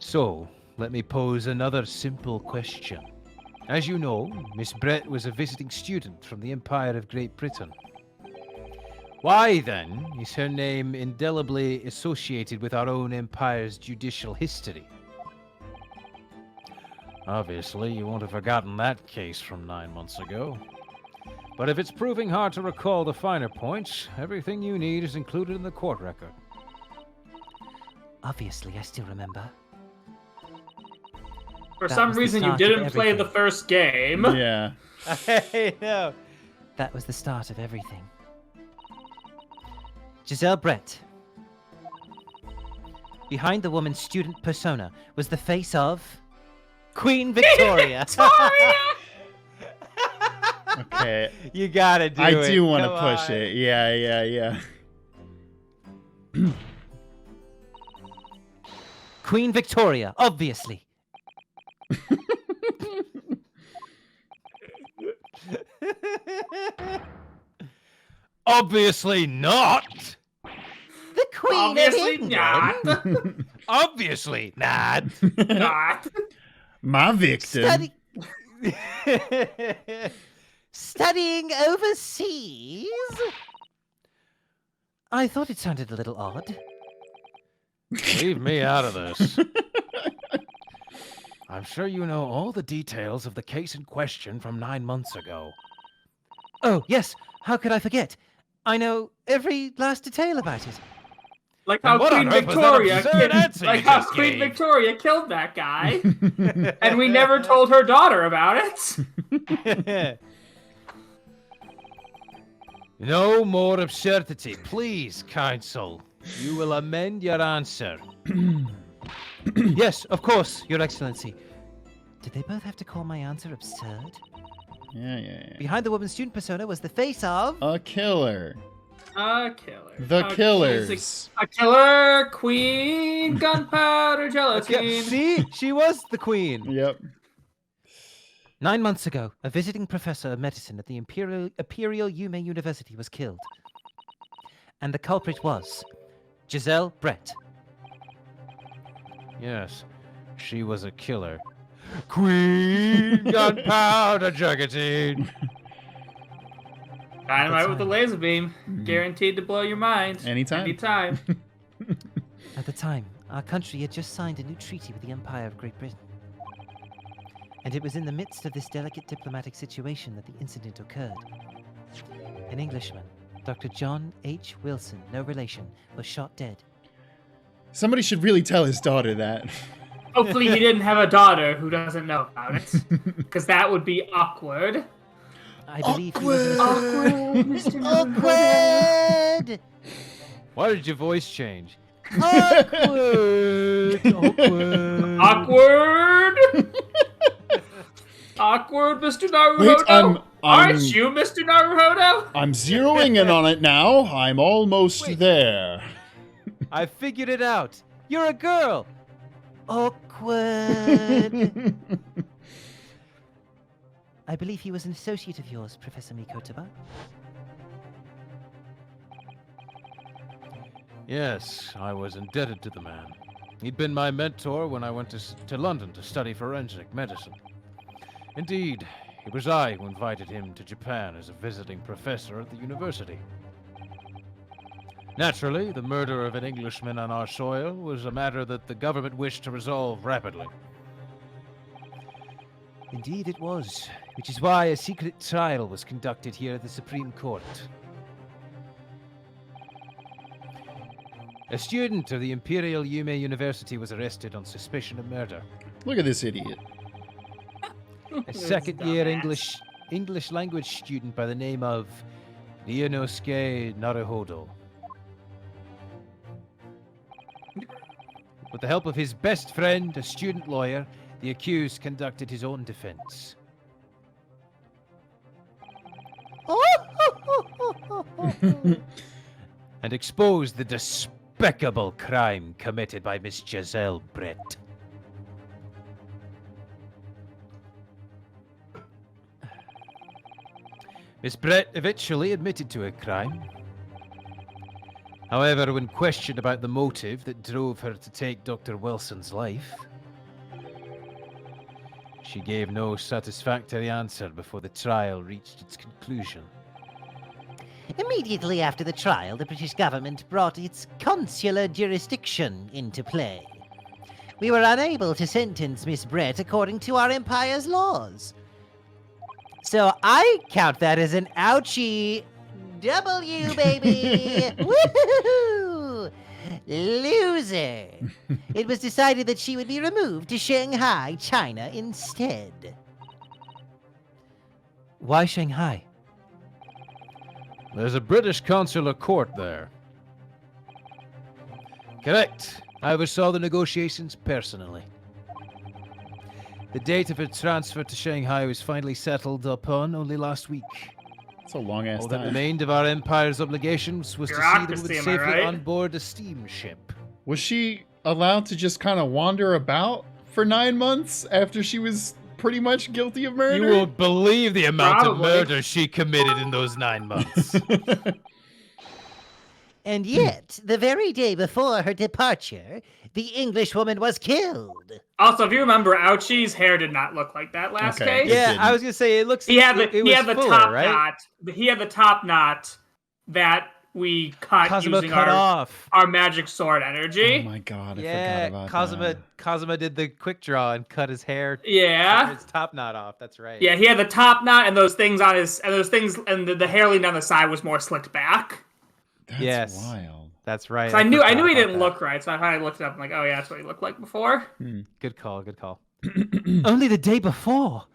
[SPEAKER 6] So, let me pose another simple question. As you know, Miss Brett was a visiting student from the Empire of Great Britain. Why, then, is her name indelibly associated with our own empire's judicial history? Obviously, you won't have forgotten that case from 9 months ago. But if it's proving hard to recall the finer points, everything you need is included in the court record.
[SPEAKER 5] Obviously, I still remember.
[SPEAKER 1] For
[SPEAKER 5] That
[SPEAKER 1] some
[SPEAKER 5] was the
[SPEAKER 1] reason, you
[SPEAKER 5] start of
[SPEAKER 1] didn't play the
[SPEAKER 5] everything.
[SPEAKER 1] first game.
[SPEAKER 3] Yeah.
[SPEAKER 2] I know.
[SPEAKER 5] That was the start of everything. Giselle Brett. Behind the woman's student persona was the face of Queen Victoria.
[SPEAKER 3] Okay.
[SPEAKER 2] You gotta do
[SPEAKER 3] I
[SPEAKER 2] it.
[SPEAKER 3] do want to
[SPEAKER 2] Come
[SPEAKER 3] push
[SPEAKER 2] on.
[SPEAKER 3] it. Yeah.
[SPEAKER 5] Queen Victoria, obviously.
[SPEAKER 6] Obviously not!
[SPEAKER 5] The Queen
[SPEAKER 1] Obviously
[SPEAKER 5] of England.
[SPEAKER 1] not.
[SPEAKER 6] Obviously not!
[SPEAKER 1] Not.
[SPEAKER 3] My victim.
[SPEAKER 5] Studying overseas? I thought it sounded a little odd.
[SPEAKER 6] Leave me out of this. I'm sure you know all the details of the case in question from 9 months ago.
[SPEAKER 5] Oh, yes. How could I forget? I know every last detail about it.
[SPEAKER 1] Like
[SPEAKER 6] And
[SPEAKER 1] how
[SPEAKER 6] what on
[SPEAKER 1] Queen
[SPEAKER 6] earth was that
[SPEAKER 1] Victoria
[SPEAKER 6] absurd answer you
[SPEAKER 1] like how
[SPEAKER 6] just
[SPEAKER 1] Queen
[SPEAKER 6] gave?
[SPEAKER 1] Victoria killed that guy, and we never told her daughter about it.
[SPEAKER 6] No more absurdity, please, counsel. You will amend your answer.
[SPEAKER 5] Yes, of course, Your Excellency. Did they both have to call my answer absurd?
[SPEAKER 3] Yeah.
[SPEAKER 5] Behind the woman's student persona was the face of...
[SPEAKER 3] A killer.
[SPEAKER 1] A killer.
[SPEAKER 3] The
[SPEAKER 1] A-
[SPEAKER 3] Killers.
[SPEAKER 1] A killer, queen, gunpowder gelatine.
[SPEAKER 2] See? She was the queen.
[SPEAKER 3] Yep.
[SPEAKER 5] 9 months ago, a visiting professor of medicine at the Imperial Yume University was killed. And the culprit was Giselle Brett.
[SPEAKER 6] Yes, she was a killer. Queen Gunpowder Gelatine.
[SPEAKER 1] Dynamite with a laser beam,
[SPEAKER 3] Mm-hmm.
[SPEAKER 1] guaranteed to blow your mind.
[SPEAKER 3] Anytime.
[SPEAKER 1] Anytime.
[SPEAKER 5] At the time, our country had just signed a new treaty with the Empire of Great Britain. And it was in the midst of this delicate diplomatic situation that the incident occurred. An Englishman, Dr. John H. Wilson, no relation, was shot dead.
[SPEAKER 3] Somebody should really tell his daughter that.
[SPEAKER 1] Hopefully, he didn't have a daughter who doesn't know about it, because that would be awkward.
[SPEAKER 5] I believe he was...
[SPEAKER 1] Awkward, Mr.
[SPEAKER 5] Awkward!
[SPEAKER 6] Why did your voice change?
[SPEAKER 5] Awkward! Awkward!
[SPEAKER 1] Awkward. Awkward, Mr. Naruhodo.
[SPEAKER 3] Wait, I'm-
[SPEAKER 1] Aren't you, Mr. Naruhodo?
[SPEAKER 3] I'm zeroing in on it now. I'm almost there.
[SPEAKER 2] I figured it out. You're a girl.
[SPEAKER 5] Awkward! I believe he was an associate of yours, Professor Mikotaba.
[SPEAKER 6] Yes, I was indebted to the man. He'd been my mentor when I went to London to study forensic medicine. Indeed, it was I who invited him to Japan as a visiting professor at the university. Naturally, the murder of an Englishman on our soil was a matter that the government wished to resolve rapidly.
[SPEAKER 5] Indeed it was.
[SPEAKER 6] Which is why a secret trial was conducted here at the Supreme Court. A student of the Imperial Yume University was arrested on suspicion of murder.
[SPEAKER 3] Look at this idiot.
[SPEAKER 6] A second-year English language student by the name of Ryutaro Naruhodo. With the help of his best friend, a student lawyer, the accused conducted his own defense. And exposed the despicable crime committed by Miss Giselle Brett. Miss Brett eventually admitted to her crime. However, when questioned about the motive that drove her to take Dr. Wilson's life, She gave no satisfactory answer before the trial reached its conclusion.
[SPEAKER 5] Immediately after the trial, the British government brought its consular jurisdiction into play. We were unable to sentence Miss Brett according to our empire's laws. So I count that as an ouchie W, baby! Woohoo! Loser! It was decided that she would be removed to Shanghai, China instead.
[SPEAKER 2] Why Shanghai?
[SPEAKER 6] There's a British consular court there. Correct. I oversaw the negotiations personally. The date of her transfer to Shanghai was finally settled upon only last week.
[SPEAKER 3] It's a long ass
[SPEAKER 6] All that
[SPEAKER 3] time.
[SPEAKER 6] remained of our empire's obligations was to see the
[SPEAKER 1] Bureaucracy,
[SPEAKER 6] woman
[SPEAKER 1] am I
[SPEAKER 6] safely
[SPEAKER 1] right?
[SPEAKER 6] on board a steamship.
[SPEAKER 3] Was she allowed to just kind of wander about for 9 months after she was pretty much guilty of murder?
[SPEAKER 6] You won't believe the amount of
[SPEAKER 1] Probably.
[SPEAKER 6] murder she committed in those 9 months.
[SPEAKER 5] And yet, the very day before her departure, the Englishwoman was killed.
[SPEAKER 1] Also, if you remember, Ouchie's hair did not look like that last
[SPEAKER 3] Okay.
[SPEAKER 1] case.
[SPEAKER 2] Yeah,
[SPEAKER 3] didn't.
[SPEAKER 2] I was gonna say it looks.
[SPEAKER 1] He had the
[SPEAKER 2] it was fuller,
[SPEAKER 1] top
[SPEAKER 2] right?
[SPEAKER 1] knot. He had the top knot that we cut
[SPEAKER 2] Kazuma
[SPEAKER 1] using
[SPEAKER 2] cut off.
[SPEAKER 1] our magic sword energy.
[SPEAKER 3] Oh my god, I
[SPEAKER 2] Yeah,
[SPEAKER 3] forgot about
[SPEAKER 2] Kazuma.
[SPEAKER 3] that.
[SPEAKER 2] Kazuma did the quick draw and cut his hair.
[SPEAKER 1] Yeah.
[SPEAKER 2] Cut his top knot off. That's right.
[SPEAKER 1] Yeah, he had the top knot and those things on his and the hair leading down the side was more slicked back.
[SPEAKER 3] That's
[SPEAKER 2] Yes.
[SPEAKER 3] wild.
[SPEAKER 2] That's right.
[SPEAKER 1] So I knew
[SPEAKER 2] forgot
[SPEAKER 1] he
[SPEAKER 2] about
[SPEAKER 1] didn't
[SPEAKER 2] that.
[SPEAKER 1] look right, so I finally looked it up. I'm like, oh yeah, that's what he looked like before.
[SPEAKER 2] Good call. Good call. Only the day before.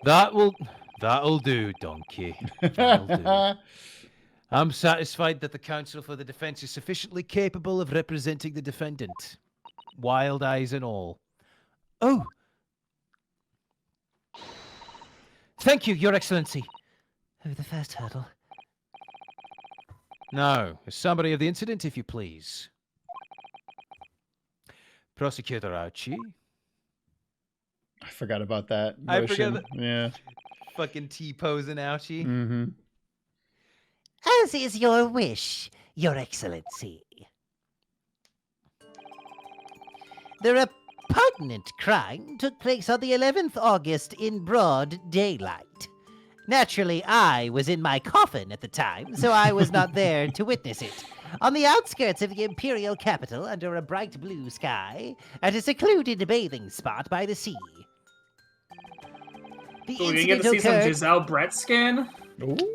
[SPEAKER 6] That'll do, donkey. That'll do. I'm satisfied that the counsel for the defense is sufficiently capable of representing the defendant. Wild eyes and all.
[SPEAKER 2] Oh. Thank you, Your Excellency.
[SPEAKER 5] Oh, the first hurdle.
[SPEAKER 6] Now, a summary of the incident, if you please. Prosecutor Archie.
[SPEAKER 3] I forgot about that.
[SPEAKER 2] I forgot
[SPEAKER 3] motion. Yeah.
[SPEAKER 2] Fucking T-posing ouchie.
[SPEAKER 3] Mm-hmm.
[SPEAKER 5] As is your wish, Your Excellency. The repugnant crime took place on the 11th August in broad daylight. Naturally, I was in my coffin at the time, so I was not there to witness it. On the outskirts of the imperial capital, under a bright blue sky, at a secluded bathing spot by the sea. The
[SPEAKER 1] So we're gonna get to see some
[SPEAKER 5] occurred.
[SPEAKER 1] Giselle Brett skin.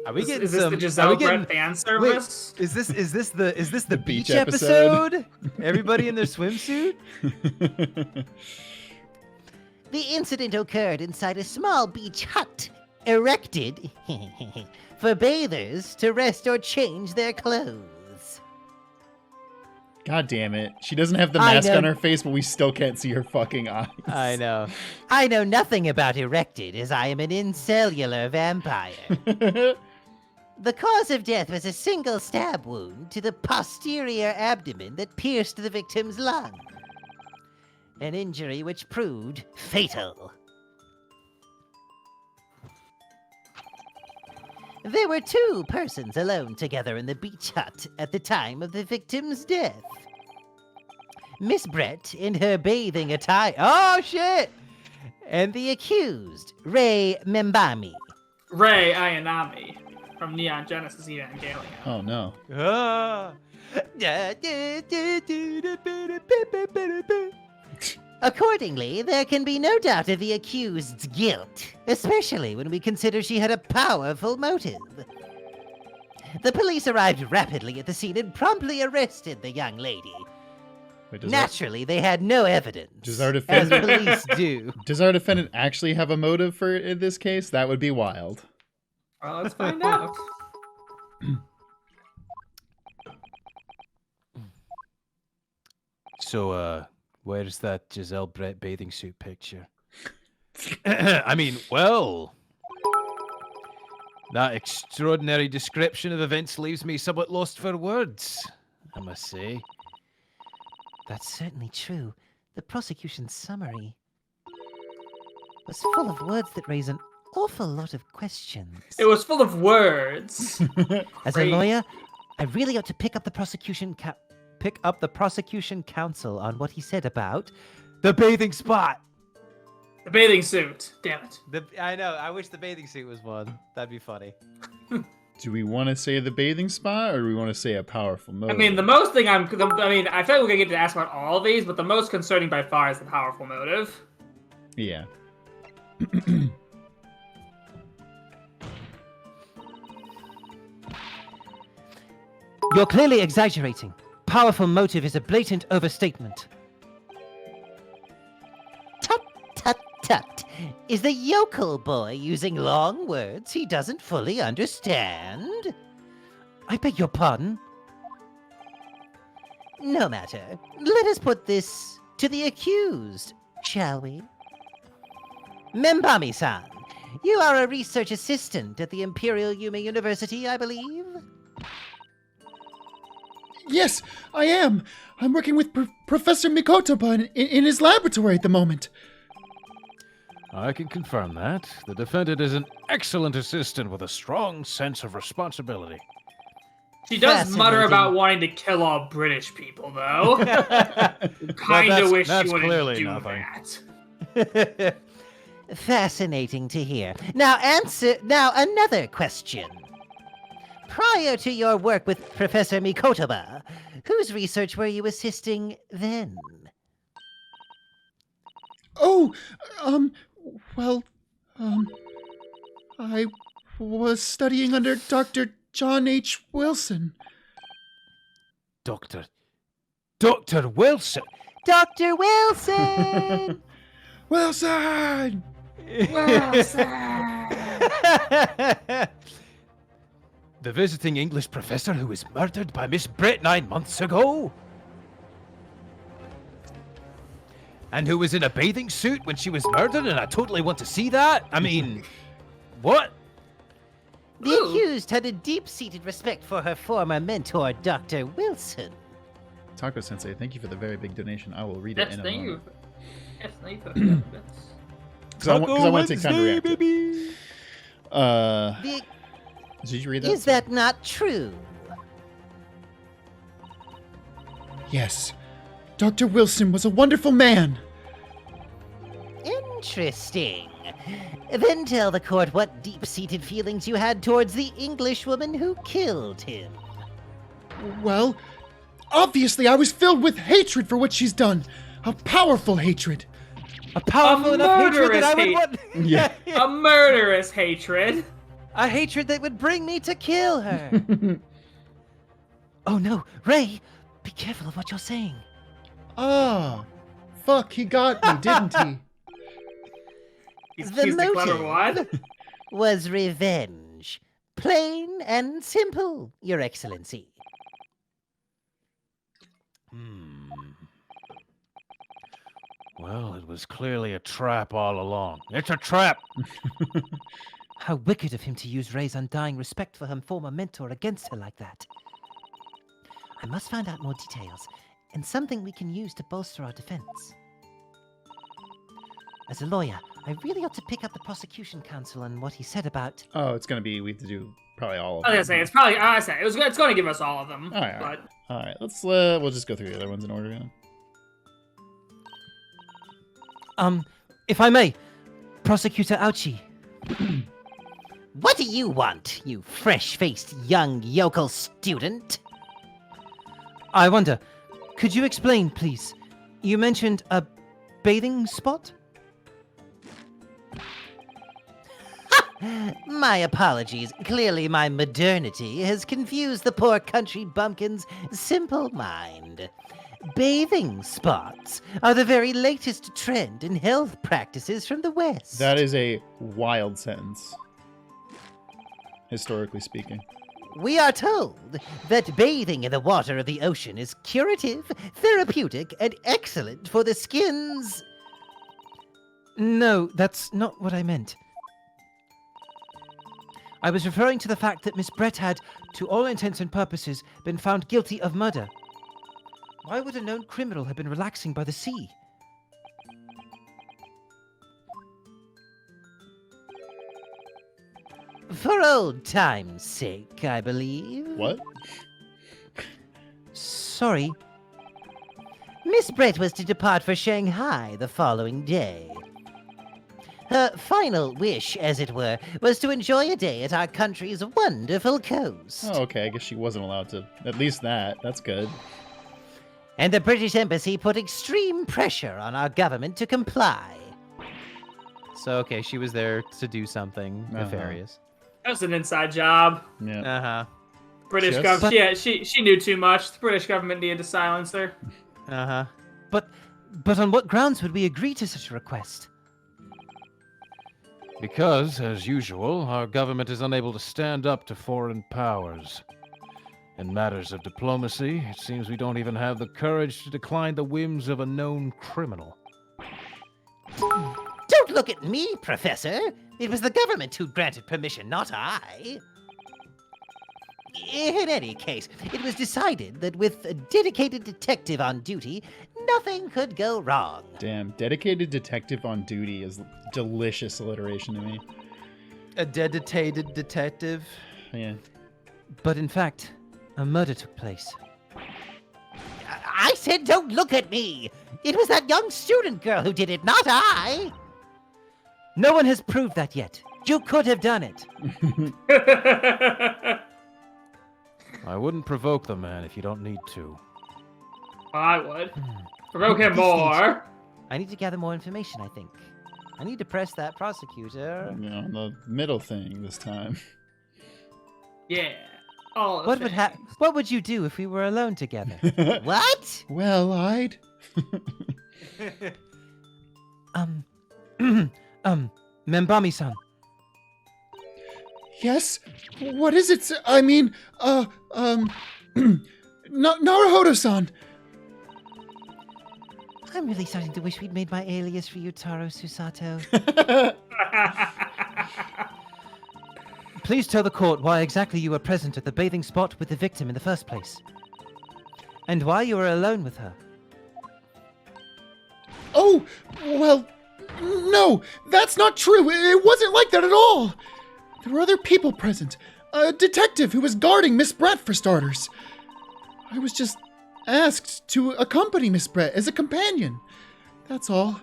[SPEAKER 2] Are we getting
[SPEAKER 1] Is this
[SPEAKER 2] some?
[SPEAKER 1] the
[SPEAKER 2] are
[SPEAKER 1] Giselle
[SPEAKER 2] we getting,
[SPEAKER 1] Brett fan
[SPEAKER 2] wait,
[SPEAKER 1] service?
[SPEAKER 2] is this the beach,
[SPEAKER 3] beach
[SPEAKER 2] episode? Everybody in their swimsuit?
[SPEAKER 5] The incident occurred inside a small beach hut, erected for bathers to rest or change their clothes.
[SPEAKER 3] God damn it. She doesn't have the
[SPEAKER 5] I
[SPEAKER 3] mask
[SPEAKER 5] know.
[SPEAKER 3] on her face, but we still can't see her fucking eyes.
[SPEAKER 2] I know.
[SPEAKER 5] I know nothing about erected, as I am an incellular vampire. The cause of death was a single stab wound to the posterior abdomen that pierced the victim's lung. An injury which proved fatal. There were two persons alone together in the beach hut at the time of the victim's death. Miss Brett in her bathing attire. Oh, shit! And the accused, Ray Membami.
[SPEAKER 1] Rei Ayanami from Neon Genesis Evangelion.
[SPEAKER 3] Oh no.
[SPEAKER 2] Ah.
[SPEAKER 5] Accordingly, there can be no doubt of the accused's guilt, especially when we consider she had a powerful motive. The police arrived rapidly at the scene and promptly arrested the young lady.
[SPEAKER 3] Wait, does,
[SPEAKER 5] Naturally, they had no evidence.
[SPEAKER 3] Does our
[SPEAKER 5] as
[SPEAKER 3] defendant-
[SPEAKER 5] police
[SPEAKER 2] Do.
[SPEAKER 3] does our defendant actually have a motive for in this case? That would be wild.
[SPEAKER 1] Well, let's find out.
[SPEAKER 6] So, where's that Giselle Brett bathing suit picture? I mean, well, that extraordinary description of events leaves me somewhat lost for words, I must say.
[SPEAKER 5] That's certainly true. The prosecution's summary was full of words that raise an awful lot of questions.
[SPEAKER 1] It was full of words.
[SPEAKER 5] As a
[SPEAKER 1] Great.
[SPEAKER 5] lawyer, I really ought to pick up the prosecution pick up the prosecution counsel on what he said about
[SPEAKER 2] The bathing spot.
[SPEAKER 1] The bathing suit. Damn it.
[SPEAKER 2] I know. I wish the bathing suit was one. That'd be funny.
[SPEAKER 3] Do we want to say the bathing spot, or do we want to say a powerful motive?
[SPEAKER 1] I mean, the most thing I feel like we're gonna get to ask about all of these, but the most concerning by far is the powerful motive.
[SPEAKER 3] Yeah.
[SPEAKER 5] You're clearly exaggerating. Powerful motive is a blatant overstatement. Tut, tut, tut. Is the yokel boy using long words he doesn't fully understand? I beg your pardon? No matter. Let us put this to the accused, shall we? Membami-san, you are a research assistant at the Imperial Yuma University, I believe?
[SPEAKER 3] Yes, I am. I'm working with Professor Mikotoba in his laboratory at the moment.
[SPEAKER 6] I can confirm that. The defendant is an excellent assistant with a strong sense of responsibility.
[SPEAKER 1] She does mutter
[SPEAKER 5] Fascinating.
[SPEAKER 1] about wanting to kill all British people, though. Kind of wish she
[SPEAKER 6] that's
[SPEAKER 1] wouldn't
[SPEAKER 6] clearly
[SPEAKER 1] do
[SPEAKER 6] nothing.
[SPEAKER 1] that.
[SPEAKER 5] Fascinating to hear. Now another question. Prior to your work with Professor Mikotoba, whose research were you assisting then?
[SPEAKER 3] Oh, I was studying under Dr. John H. Wilson.
[SPEAKER 6] Dr. Wilson!
[SPEAKER 5] Dr. Wilson!
[SPEAKER 3] Wilson!
[SPEAKER 6] The visiting English professor who was murdered by Miss Brett 9 months ago? And who was in a bathing suit when she was murdered, and I totally want to see that? I mean, what?
[SPEAKER 5] The accused had a deep-seated respect for her former mentor, Dr. Wilson.
[SPEAKER 3] Taco Sensei, thank you for the very big donation. I will read it
[SPEAKER 1] Yes,
[SPEAKER 3] in a
[SPEAKER 1] thank you.
[SPEAKER 3] moment.
[SPEAKER 1] Yes, thank you.
[SPEAKER 3] Because I want to take time to react to it.
[SPEAKER 2] baby.
[SPEAKER 3] Did you read that?
[SPEAKER 5] Is that not true?
[SPEAKER 3] Yes. Dr. Wilson was a wonderful man.
[SPEAKER 5] Interesting. Then tell the court what deep-seated feelings you had towards the Englishwoman who killed him.
[SPEAKER 3] Well, obviously I was filled with hatred for what she's done. A powerful hatred.
[SPEAKER 2] A powerful enough hatred that I would
[SPEAKER 1] murderous
[SPEAKER 2] want.
[SPEAKER 3] Yeah.
[SPEAKER 1] A murderous hatred.
[SPEAKER 5] A hatred that would bring me to kill her. Oh no, Ray, be careful of what you're saying.
[SPEAKER 3] Ah. Fuck, he got me, didn't he?
[SPEAKER 1] He's
[SPEAKER 5] The
[SPEAKER 1] the clever
[SPEAKER 5] motive
[SPEAKER 1] one.
[SPEAKER 5] was revenge. Plain and simple, Your Excellency.
[SPEAKER 6] Well, it was clearly a trap all along. It's a trap!
[SPEAKER 5] How wicked of him to use Ray's undying respect for her former mentor against her like that. I must find out more details, and something we can use to bolster our defense. As a lawyer, I really ought to pick up the prosecution counsel on what he said about...
[SPEAKER 3] Oh, it's gonna be, we have to do probably all of
[SPEAKER 1] I
[SPEAKER 3] them.
[SPEAKER 1] was gonna say it's probably. It's going to give us all of them.
[SPEAKER 3] All right,
[SPEAKER 1] but
[SPEAKER 3] all right. Let's we'll just go through the other ones in order. Yeah.
[SPEAKER 5] If I may, Prosecutor Ouchi. What do you want, you fresh-faced young yokel student? I wonder, could you explain, please? You mentioned a bathing spot? My apologies. Clearly my modernity has confused the poor country bumpkin's simple mind. Bathing spots are the very latest trend in health practices from the West.
[SPEAKER 3] That is a wild sentence, historically speaking.
[SPEAKER 5] We are told that bathing in the water of the ocean is curative, therapeutic, and excellent for the skin's... No, that's not what I meant. I was referring to the fact that Miss Brett had, to all intents and purposes, been found guilty of murder. Why would a known criminal have been relaxing by the sea? For old time's sake, I believe.
[SPEAKER 3] What?
[SPEAKER 5] Sorry, Miss Brett was to depart for Shanghai the following day. Her final wish, as it were, was to enjoy a day at our country's wonderful coast.
[SPEAKER 3] Oh, okay. I guess she wasn't allowed to. At least that. That's good.
[SPEAKER 5] And the British Embassy put extreme pressure on our government to comply.
[SPEAKER 2] So, okay, she was there to do something nefarious.
[SPEAKER 1] That was an inside job.
[SPEAKER 3] Yeah.
[SPEAKER 2] Uh-huh.
[SPEAKER 1] British
[SPEAKER 3] Just-
[SPEAKER 1] government. Yeah, she knew too much. The British government needed to silence her.
[SPEAKER 2] Uh-huh.
[SPEAKER 5] But on what grounds would we agree to such a request?
[SPEAKER 6] Because, as usual, our government is unable to stand up to foreign powers. In matters of diplomacy, it seems we don't even have the courage to decline the whims of a known criminal.
[SPEAKER 5] Don't look at me, Professor. It was the government who granted permission, not I. In any case, it was decided that with a dedicated detective on duty, nothing could go wrong.
[SPEAKER 3] Damn. Dedicated detective on duty is delicious alliteration to me.
[SPEAKER 2] A dedicated detective.
[SPEAKER 3] Yeah.
[SPEAKER 5] But in fact, a murder took place. I said don't look at me! It was that young student girl who did it, not I! No one has proved that yet. You could have done it.
[SPEAKER 6] I wouldn't provoke the man if you don't need to.
[SPEAKER 1] I would. Provoke him
[SPEAKER 5] At this stage,
[SPEAKER 1] more.
[SPEAKER 5] I need to gather more information, I think. I need to press that prosecutor.
[SPEAKER 3] You know, the middle thing this time.
[SPEAKER 1] Yeah. All the things.
[SPEAKER 5] What would you do if we were alone together? What?
[SPEAKER 3] Well, I'd.
[SPEAKER 5] Membami-san.
[SPEAKER 3] Yes? What is it? I mean, Naruhodo-san.
[SPEAKER 5] I'm really starting to wish we'd made my alias Ryutaro Susato. Please tell the court why exactly you were present at the bathing spot with the victim in the first place. And why you were alone with her.
[SPEAKER 3] Oh, well, no, that's not true. It wasn't like that at all. There were other people present. A detective who was guarding Miss Brett, for starters. I was just asked to accompany Miss Brett as a companion. That's all.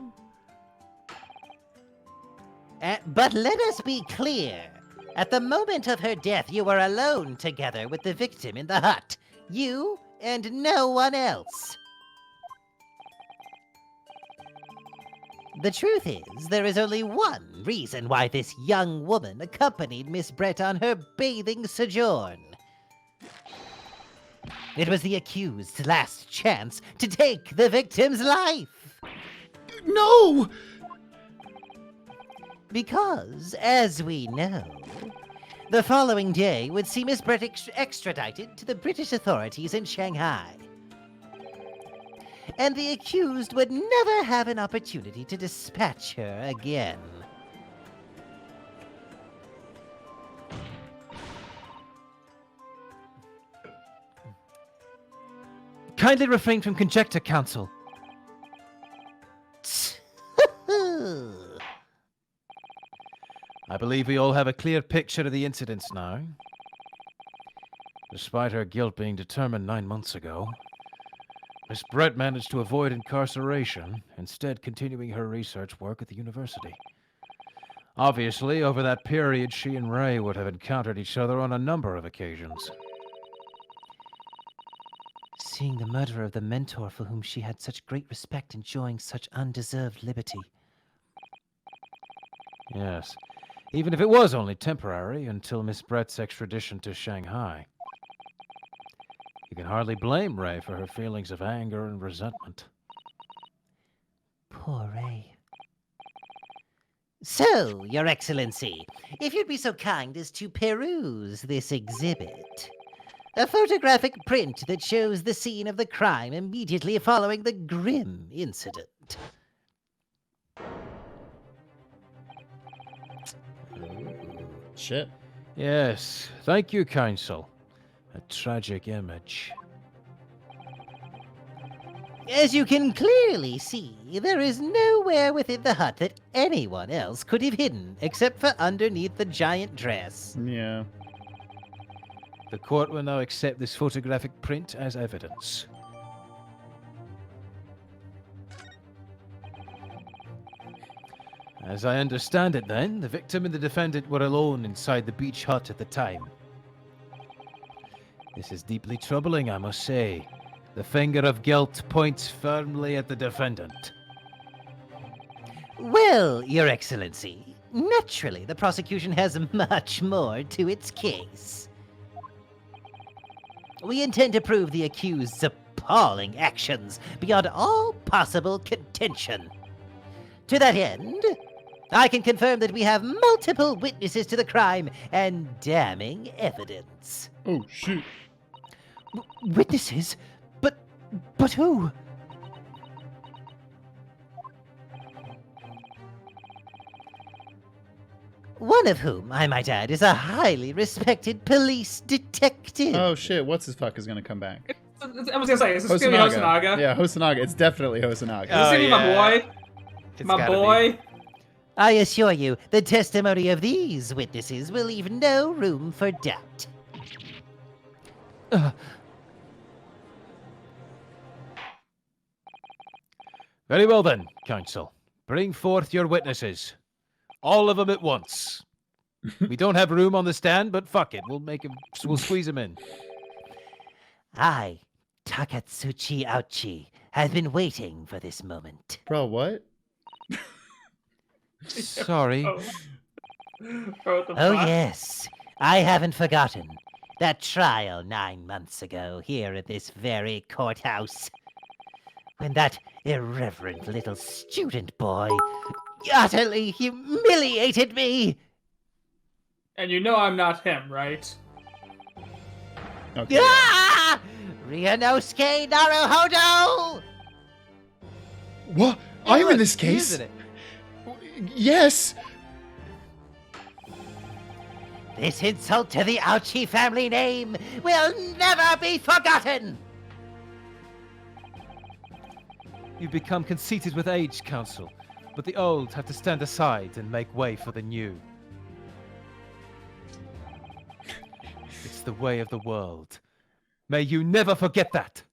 [SPEAKER 5] But let us be clear. At the moment of her death, you were alone together with the victim in the hut. You and no one else. The truth is, there is only one reason why this young woman accompanied Miss Brett on her bathing sojourn. It was the accused's last chance to take the victim's life.
[SPEAKER 3] No!
[SPEAKER 5] Because, as we know, the following day would see Miss Brett extradited to the British authorities in Shanghai. And the accused would never have an opportunity to dispatch her again.
[SPEAKER 2] Kindly refrain from conjecture, counsel.
[SPEAKER 6] I believe we all have a clear picture of the incidents now. Despite her guilt being determined 9 months ago, Miss Brett managed to avoid incarceration, instead continuing her research work at the university. Obviously, over that period, she and Ray would have encountered each other on a number of occasions.
[SPEAKER 5] Seeing the murderer of the mentor for whom she had such great respect enjoying such undeserved liberty.
[SPEAKER 6] Yes, even if it was only temporary until Miss Brett's extradition to Shanghai. You can hardly blame Ray for her feelings of anger and resentment.
[SPEAKER 5] Poor Ray. So, Your Excellency, if you'd be so kind as to peruse this exhibit. A photographic print that shows the scene of the crime immediately following the grim incident.
[SPEAKER 3] Shit.
[SPEAKER 6] Yes, thank you, Counsel. A tragic image.
[SPEAKER 5] As you can clearly see, there is nowhere within the hut that anyone else could have hidden except for underneath the giant dress.
[SPEAKER 3] Yeah.
[SPEAKER 6] The court will now accept this photographic print as evidence. As I understand it then, the victim and the defendant were alone inside the beach hut at the time. This is deeply troubling, I must say. The finger of guilt points firmly at the defendant.
[SPEAKER 5] Well, Your Excellency, naturally the prosecution has much more to its case. We intend to prove the accused's appalling actions beyond all possible contention. To that end, I can confirm that we have multiple witnesses to the crime and damning evidence.
[SPEAKER 3] Oh, shoot.
[SPEAKER 5] Witnesses? But who? One of whom, I might add, is a highly respected police detective.
[SPEAKER 3] Oh, shit. What's his fuck is going to come back?
[SPEAKER 1] I was gonna say, is this gonna be Hosanaga?
[SPEAKER 3] Yeah, Hosanaga. It's definitely Hosanaga.
[SPEAKER 1] Is this gonna be my boy?
[SPEAKER 2] It's
[SPEAKER 1] My
[SPEAKER 2] gotta
[SPEAKER 1] boy?
[SPEAKER 5] I assure you, the testimony of these witnesses will leave no room for doubt.
[SPEAKER 6] Very well then, counsel. Bring forth your witnesses. All of them at once. We don't have room on the stand, but fuck it. We'll squeeze them in.
[SPEAKER 5] I, Takatsuchi Ouchi, have been waiting for this moment.
[SPEAKER 3] Bro, what?
[SPEAKER 6] Sorry.
[SPEAKER 1] Bro, what the
[SPEAKER 5] Oh
[SPEAKER 1] fuck?
[SPEAKER 5] yes, I haven't forgotten that trial 9 months ago here at this very courthouse. When that irreverent little student boy utterly humiliated me.
[SPEAKER 1] And you know I'm not him, right?
[SPEAKER 3] Okay.
[SPEAKER 5] Ah! Ryunosuke Naruhodo!
[SPEAKER 3] What? I'm in this
[SPEAKER 2] Isn't
[SPEAKER 3] case?
[SPEAKER 2] it?
[SPEAKER 3] Yes!
[SPEAKER 5] This insult to the Ouchi family name will never be forgotten!
[SPEAKER 6] You've become conceited with age, counsel, but the old have to stand aside and make way for the new. It's the way of the world. May you never forget that!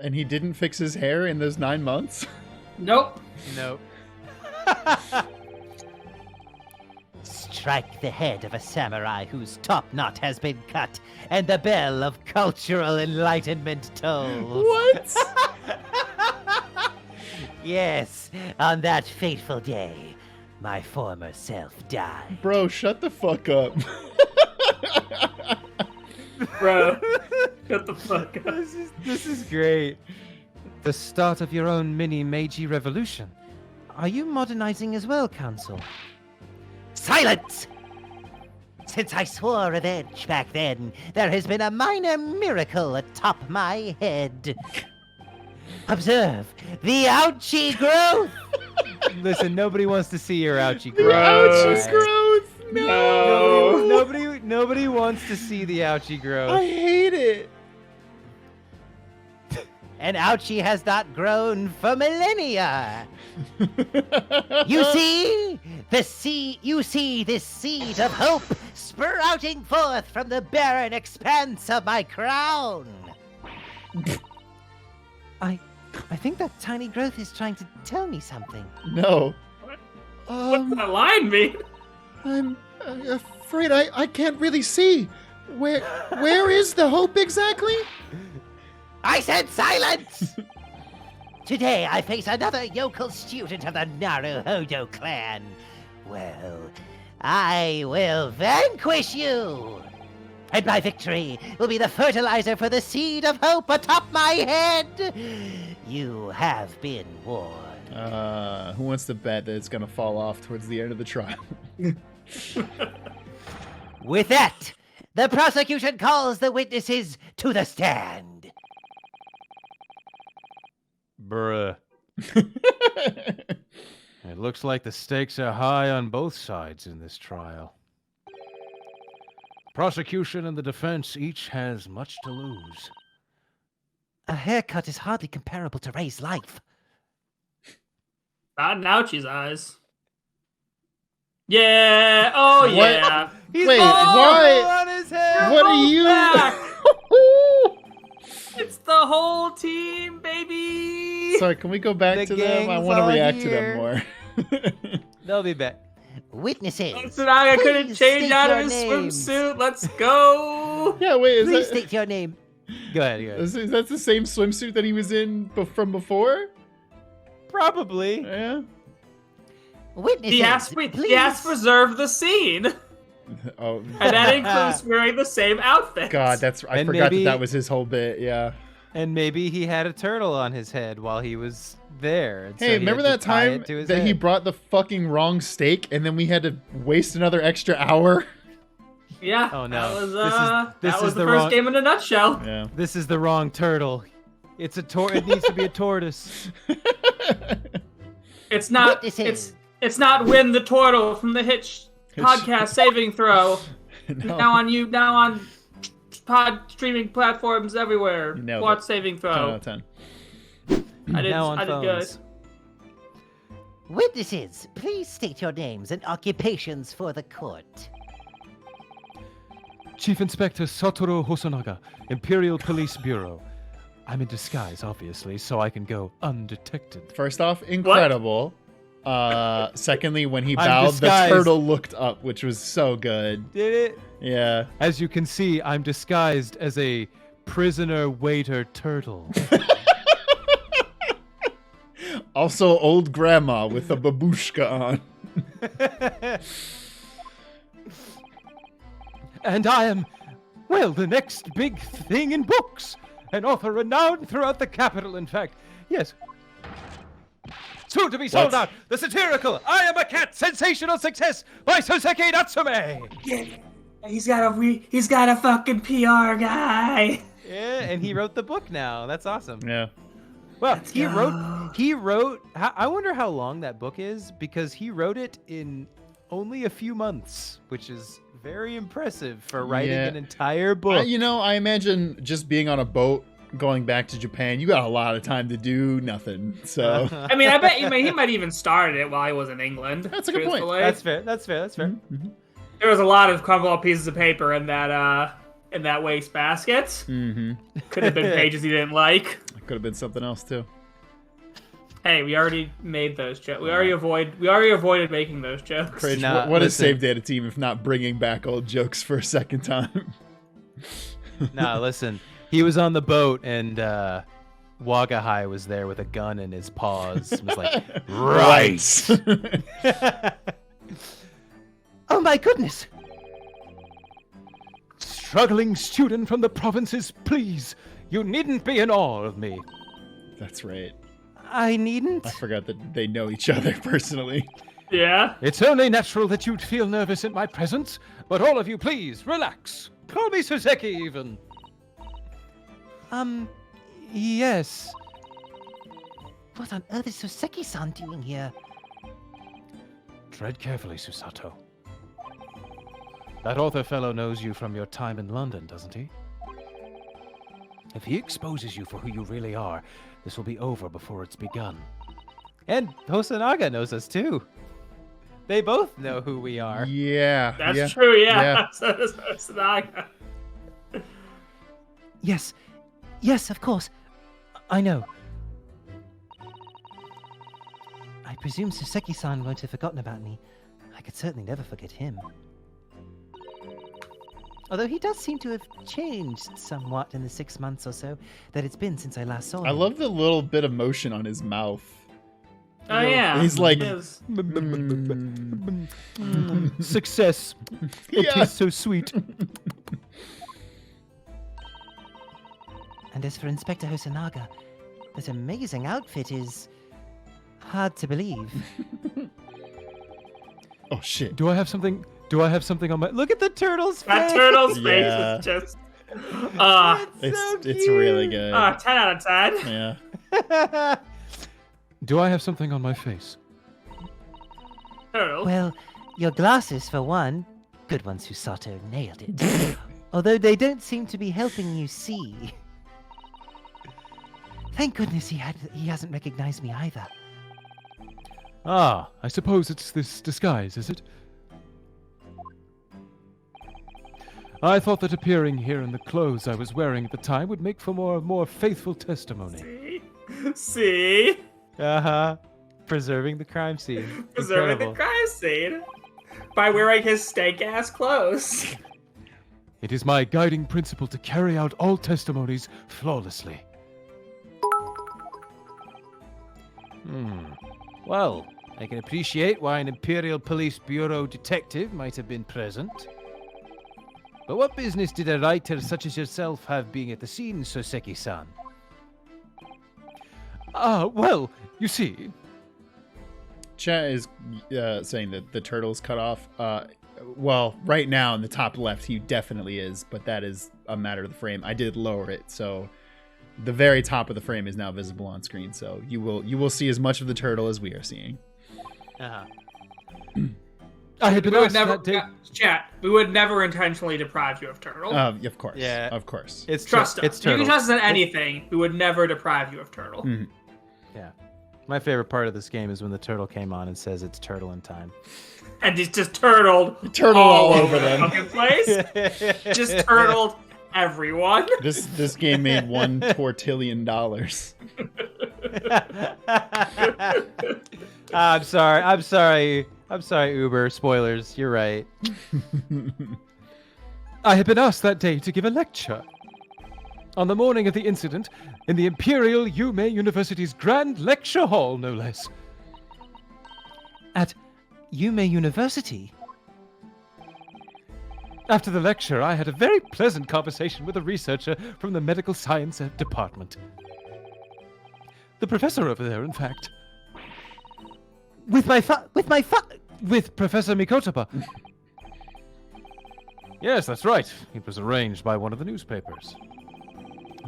[SPEAKER 3] And he didn't fix his hair in those 9 months?
[SPEAKER 1] Nope.
[SPEAKER 2] Nope.
[SPEAKER 5] Strike the head of a samurai whose top knot has been cut, and the bell of cultural enlightenment tolls.
[SPEAKER 3] What?
[SPEAKER 5] Yes, on that fateful day, my former self died.
[SPEAKER 3] Bro, shut the fuck up.
[SPEAKER 1] Bro. Shut the fuck up.
[SPEAKER 2] This is great. The start of your own mini Meiji revolution. Are you modernizing as well, counsel?
[SPEAKER 5] Silence! Since I swore revenge back then, there has been a minor miracle atop my head. Observe the ouchie growth!
[SPEAKER 2] Listen, nobody wants to see your ouchie
[SPEAKER 3] The
[SPEAKER 2] growth.
[SPEAKER 3] ouchie growth! No!
[SPEAKER 2] Nobody wants to see the ouchie growth.
[SPEAKER 3] I hate it!
[SPEAKER 5] An ouchie has not grown for millennia. You see this seed of hope sprouting forth from the barren expanse of my crown.
[SPEAKER 2] I think that tiny growth is trying to tell me something.
[SPEAKER 3] No.
[SPEAKER 1] What's that line mean?
[SPEAKER 3] I'm afraid I can't really see. Where is the hope exactly?
[SPEAKER 5] I said silence! Today I face another yokel student of the Naruhodo clan. Well, I will vanquish you! And my victory will be the fertilizer for the seed of hope atop my head! You have been warned.
[SPEAKER 3] Who wants to bet that it's gonna fall off towards the end of the trial?
[SPEAKER 5] With that, the prosecution calls the witnesses to the stand.
[SPEAKER 6] Bruh. It looks like the stakes are high on both sides in this trial. Prosecution and the defense each has much to lose.
[SPEAKER 5] A haircut is hardly comparable to Ray's life.
[SPEAKER 1] Not in Ouchie's eyes. Yeah. Oh,
[SPEAKER 3] What?
[SPEAKER 1] yeah.
[SPEAKER 2] He's
[SPEAKER 3] Wait,
[SPEAKER 2] bald
[SPEAKER 3] what?
[SPEAKER 2] on his head.
[SPEAKER 3] What are you?
[SPEAKER 1] back. It's the whole team.
[SPEAKER 3] Sorry, can we go back
[SPEAKER 2] The
[SPEAKER 3] to them? I
[SPEAKER 2] gang's
[SPEAKER 3] want to
[SPEAKER 2] all
[SPEAKER 3] react
[SPEAKER 2] here.
[SPEAKER 3] to them more.
[SPEAKER 2] They'll be back.
[SPEAKER 5] Witnesses.
[SPEAKER 1] Tsunaga couldn't
[SPEAKER 5] please
[SPEAKER 1] change
[SPEAKER 5] state
[SPEAKER 1] out of
[SPEAKER 5] your
[SPEAKER 1] his
[SPEAKER 5] names.
[SPEAKER 1] swimsuit. Let's go.
[SPEAKER 3] Yeah, wait,
[SPEAKER 5] Please state your name.
[SPEAKER 2] Go ahead. Go ahead.
[SPEAKER 3] is that the same swimsuit that he was in from before?
[SPEAKER 2] Probably.
[SPEAKER 3] Yeah.
[SPEAKER 5] Witnesses.
[SPEAKER 1] He has to preserve the scene.
[SPEAKER 3] Oh,
[SPEAKER 1] And that includes wearing the same outfit.
[SPEAKER 3] God, I
[SPEAKER 2] And
[SPEAKER 3] forgot
[SPEAKER 2] maybe-
[SPEAKER 3] that was his whole bit. Yeah.
[SPEAKER 2] And maybe he had a turtle on his head while he was there. and so
[SPEAKER 3] Hey,
[SPEAKER 2] he
[SPEAKER 3] remember
[SPEAKER 2] had
[SPEAKER 3] that
[SPEAKER 2] to tie
[SPEAKER 3] time
[SPEAKER 2] it to his
[SPEAKER 3] that he
[SPEAKER 2] head.
[SPEAKER 3] brought the fucking wrong steak and then we had to waste another extra hour?
[SPEAKER 1] Yeah.
[SPEAKER 2] Oh, no.
[SPEAKER 1] That was,
[SPEAKER 2] This
[SPEAKER 1] that
[SPEAKER 2] is
[SPEAKER 1] was the
[SPEAKER 2] the
[SPEAKER 1] first
[SPEAKER 2] wrong-
[SPEAKER 1] game in a nutshell.
[SPEAKER 3] Yeah.
[SPEAKER 2] This is the wrong turtle. It needs to be a tortoise.
[SPEAKER 1] It's not.
[SPEAKER 5] Witnesses.
[SPEAKER 1] It's not Win the Turtle from the Hitch podcast saving throw.
[SPEAKER 3] No.
[SPEAKER 1] Now on pod streaming platforms everywhere.
[SPEAKER 3] You nailed
[SPEAKER 1] Watch
[SPEAKER 3] it.
[SPEAKER 1] saving
[SPEAKER 3] 10 out
[SPEAKER 1] throw.
[SPEAKER 3] of 10.
[SPEAKER 2] Now on
[SPEAKER 1] I did good.
[SPEAKER 2] phones.
[SPEAKER 5] Witnesses, please state your names and occupations for the court.
[SPEAKER 6] Chief Inspector Satoru Hosonaga, Imperial Police Bureau. I'm in disguise, obviously, so I can go undetected.
[SPEAKER 3] First off, incredible. Secondly, when he
[SPEAKER 2] I'm
[SPEAKER 3] bowed,
[SPEAKER 2] disguised.
[SPEAKER 3] the turtle looked up, which was so good.
[SPEAKER 2] Did it?
[SPEAKER 3] Yeah.
[SPEAKER 6] As you can see, I'm disguised as a prisoner waiter turtle.
[SPEAKER 3] Also, old grandma with a babushka on.
[SPEAKER 6] And I am, well, the next big thing in books. An author renowned throughout the capital, in fact. Yes. Soon to be sold
[SPEAKER 3] What?
[SPEAKER 6] out, the satirical I Am a Cat Sensational Success by Soseki Natsume.
[SPEAKER 1] He's got a fucking PR guy.
[SPEAKER 2] Yeah, and he wrote the book now. That's awesome.
[SPEAKER 3] Yeah.
[SPEAKER 2] Well, he wrote. I wonder how long that book is because he wrote it in only a few months, which is very impressive for writing
[SPEAKER 3] Yeah.
[SPEAKER 2] an entire book.
[SPEAKER 3] I imagine just being on a boat going back to Japan, you got a lot of time to do nothing. So
[SPEAKER 1] I mean, I bet he might even started it while he was in England.
[SPEAKER 3] That's a good point.
[SPEAKER 1] truthfully.
[SPEAKER 2] That's fair. That's fair. That's fair.
[SPEAKER 1] There was a lot of crumpled up pieces of paper in that waste basket. Could have been pages he didn't like.
[SPEAKER 3] could have been something else too.
[SPEAKER 1] Hey, we already made those jokes. We already avoided making those jokes.
[SPEAKER 3] Craig,
[SPEAKER 2] Nah,
[SPEAKER 3] what is
[SPEAKER 2] listen.
[SPEAKER 3] Save Data Team if not bringing back old jokes for a second time?
[SPEAKER 2] Nah, listen. He was on the boat and Wagahai was there with a gun in his paws. It was like, right.
[SPEAKER 5] Oh my goodness!
[SPEAKER 6] Struggling student from the provinces, please. You needn't be in awe of me.
[SPEAKER 3] That's right.
[SPEAKER 2] I needn't.
[SPEAKER 3] I forgot that they know each other personally.
[SPEAKER 1] Yeah.
[SPEAKER 6] It's only natural that you'd feel nervous in my presence, but all of you, please, relax. Call me Soseki, even.
[SPEAKER 2] Yes.
[SPEAKER 5] What on earth is Soseki-san doing here?
[SPEAKER 6] Tread carefully, Susato. That author fellow knows you from your time in London, doesn't he? If he exposes you for who you really are, this will be over before it's begun.
[SPEAKER 2] And Hosonaga knows us too. They both know who we are.
[SPEAKER 3] Yeah.
[SPEAKER 1] That's
[SPEAKER 3] yeah.
[SPEAKER 1] true, yeah.
[SPEAKER 3] Yeah.
[SPEAKER 1] So does Hosonaga.
[SPEAKER 5] Yes. Yes, of course. I know. I presume Soseki-san won't have forgotten about me. I could certainly never forget him. Although he does seem to have changed somewhat in the 6 months or so that it's been since I last saw him.
[SPEAKER 3] I love the little bit of motion on his mouth.
[SPEAKER 1] Oh yeah.
[SPEAKER 3] He's like-
[SPEAKER 1] It is.
[SPEAKER 6] Success. It
[SPEAKER 3] Yeah.
[SPEAKER 6] tastes so sweet.
[SPEAKER 5] And as for Inspector Hosonaga, that amazing outfit is hard to believe.
[SPEAKER 3] Oh shit.
[SPEAKER 6] Do I have something on my...
[SPEAKER 2] Look at the turtle's face.
[SPEAKER 1] That turtle's face
[SPEAKER 3] Yeah.
[SPEAKER 1] is just.
[SPEAKER 3] It's really good.
[SPEAKER 1] 10 out of 10.
[SPEAKER 3] Yeah.
[SPEAKER 6] Do I have something on my face?
[SPEAKER 1] Turtle.
[SPEAKER 5] Well, your glasses for one. Good one, Susato. Nailed it. Although they don't seem to be helping you see. Thank goodness he hasn't recognized me either.
[SPEAKER 6] Ah, I suppose it's this disguise, is it? I thought that appearing here in the clothes I was wearing at the time would make for more faithful testimony.
[SPEAKER 1] See?
[SPEAKER 2] Preserving the crime scene.
[SPEAKER 1] Preserving the
[SPEAKER 2] Incredible.
[SPEAKER 1] crime scene. By wearing his stank-ass clothes.
[SPEAKER 6] It is my guiding principle to carry out all testimonies flawlessly.
[SPEAKER 2] Well, I can appreciate why an Imperial Police Bureau detective might have been present. But what business did a writer such as yourself have being at the scene, Soseki-san?
[SPEAKER 6] Well, you see,
[SPEAKER 3] Chat is saying that the turtle's cut off. Well, right now in the top left, he definitely is, but that is a matter of the frame. I did lower it, so the very top of the frame is now visible on screen. So you will see as much of the turtle as we are seeing.
[SPEAKER 6] I had been
[SPEAKER 1] We would
[SPEAKER 6] asked
[SPEAKER 1] never,
[SPEAKER 6] that day.
[SPEAKER 1] chat. We would never intentionally deprive you of Turtle.
[SPEAKER 3] Of course.
[SPEAKER 2] Yeah.
[SPEAKER 3] Of course.
[SPEAKER 2] It's
[SPEAKER 1] Trust us.
[SPEAKER 2] It's
[SPEAKER 1] You
[SPEAKER 2] turtle.
[SPEAKER 1] can trust us in anything. We would never deprive you of Turtle.
[SPEAKER 3] Mhm.
[SPEAKER 2] Yeah. My favorite part of this game is when the turtle came on and says it's turtle in time.
[SPEAKER 1] And it's just turtled
[SPEAKER 3] Turtle all over
[SPEAKER 1] the
[SPEAKER 3] them.
[SPEAKER 1] fucking place. Just turtled everyone.
[SPEAKER 3] This game made $1 tortillion.
[SPEAKER 2] I'm sorry, Uber. Spoilers. You're right.
[SPEAKER 6] I had been asked that day to give a lecture. On the morning of the incident, in the Imperial Yume University's Grand Lecture Hall, no less.
[SPEAKER 5] At Yume University?
[SPEAKER 6] After the lecture, I had a very pleasant conversation with a researcher from the medical science department. The professor over there, in fact.
[SPEAKER 5] With
[SPEAKER 6] Professor Mikotaba. Yes, that's right. It was arranged by one of the newspapers.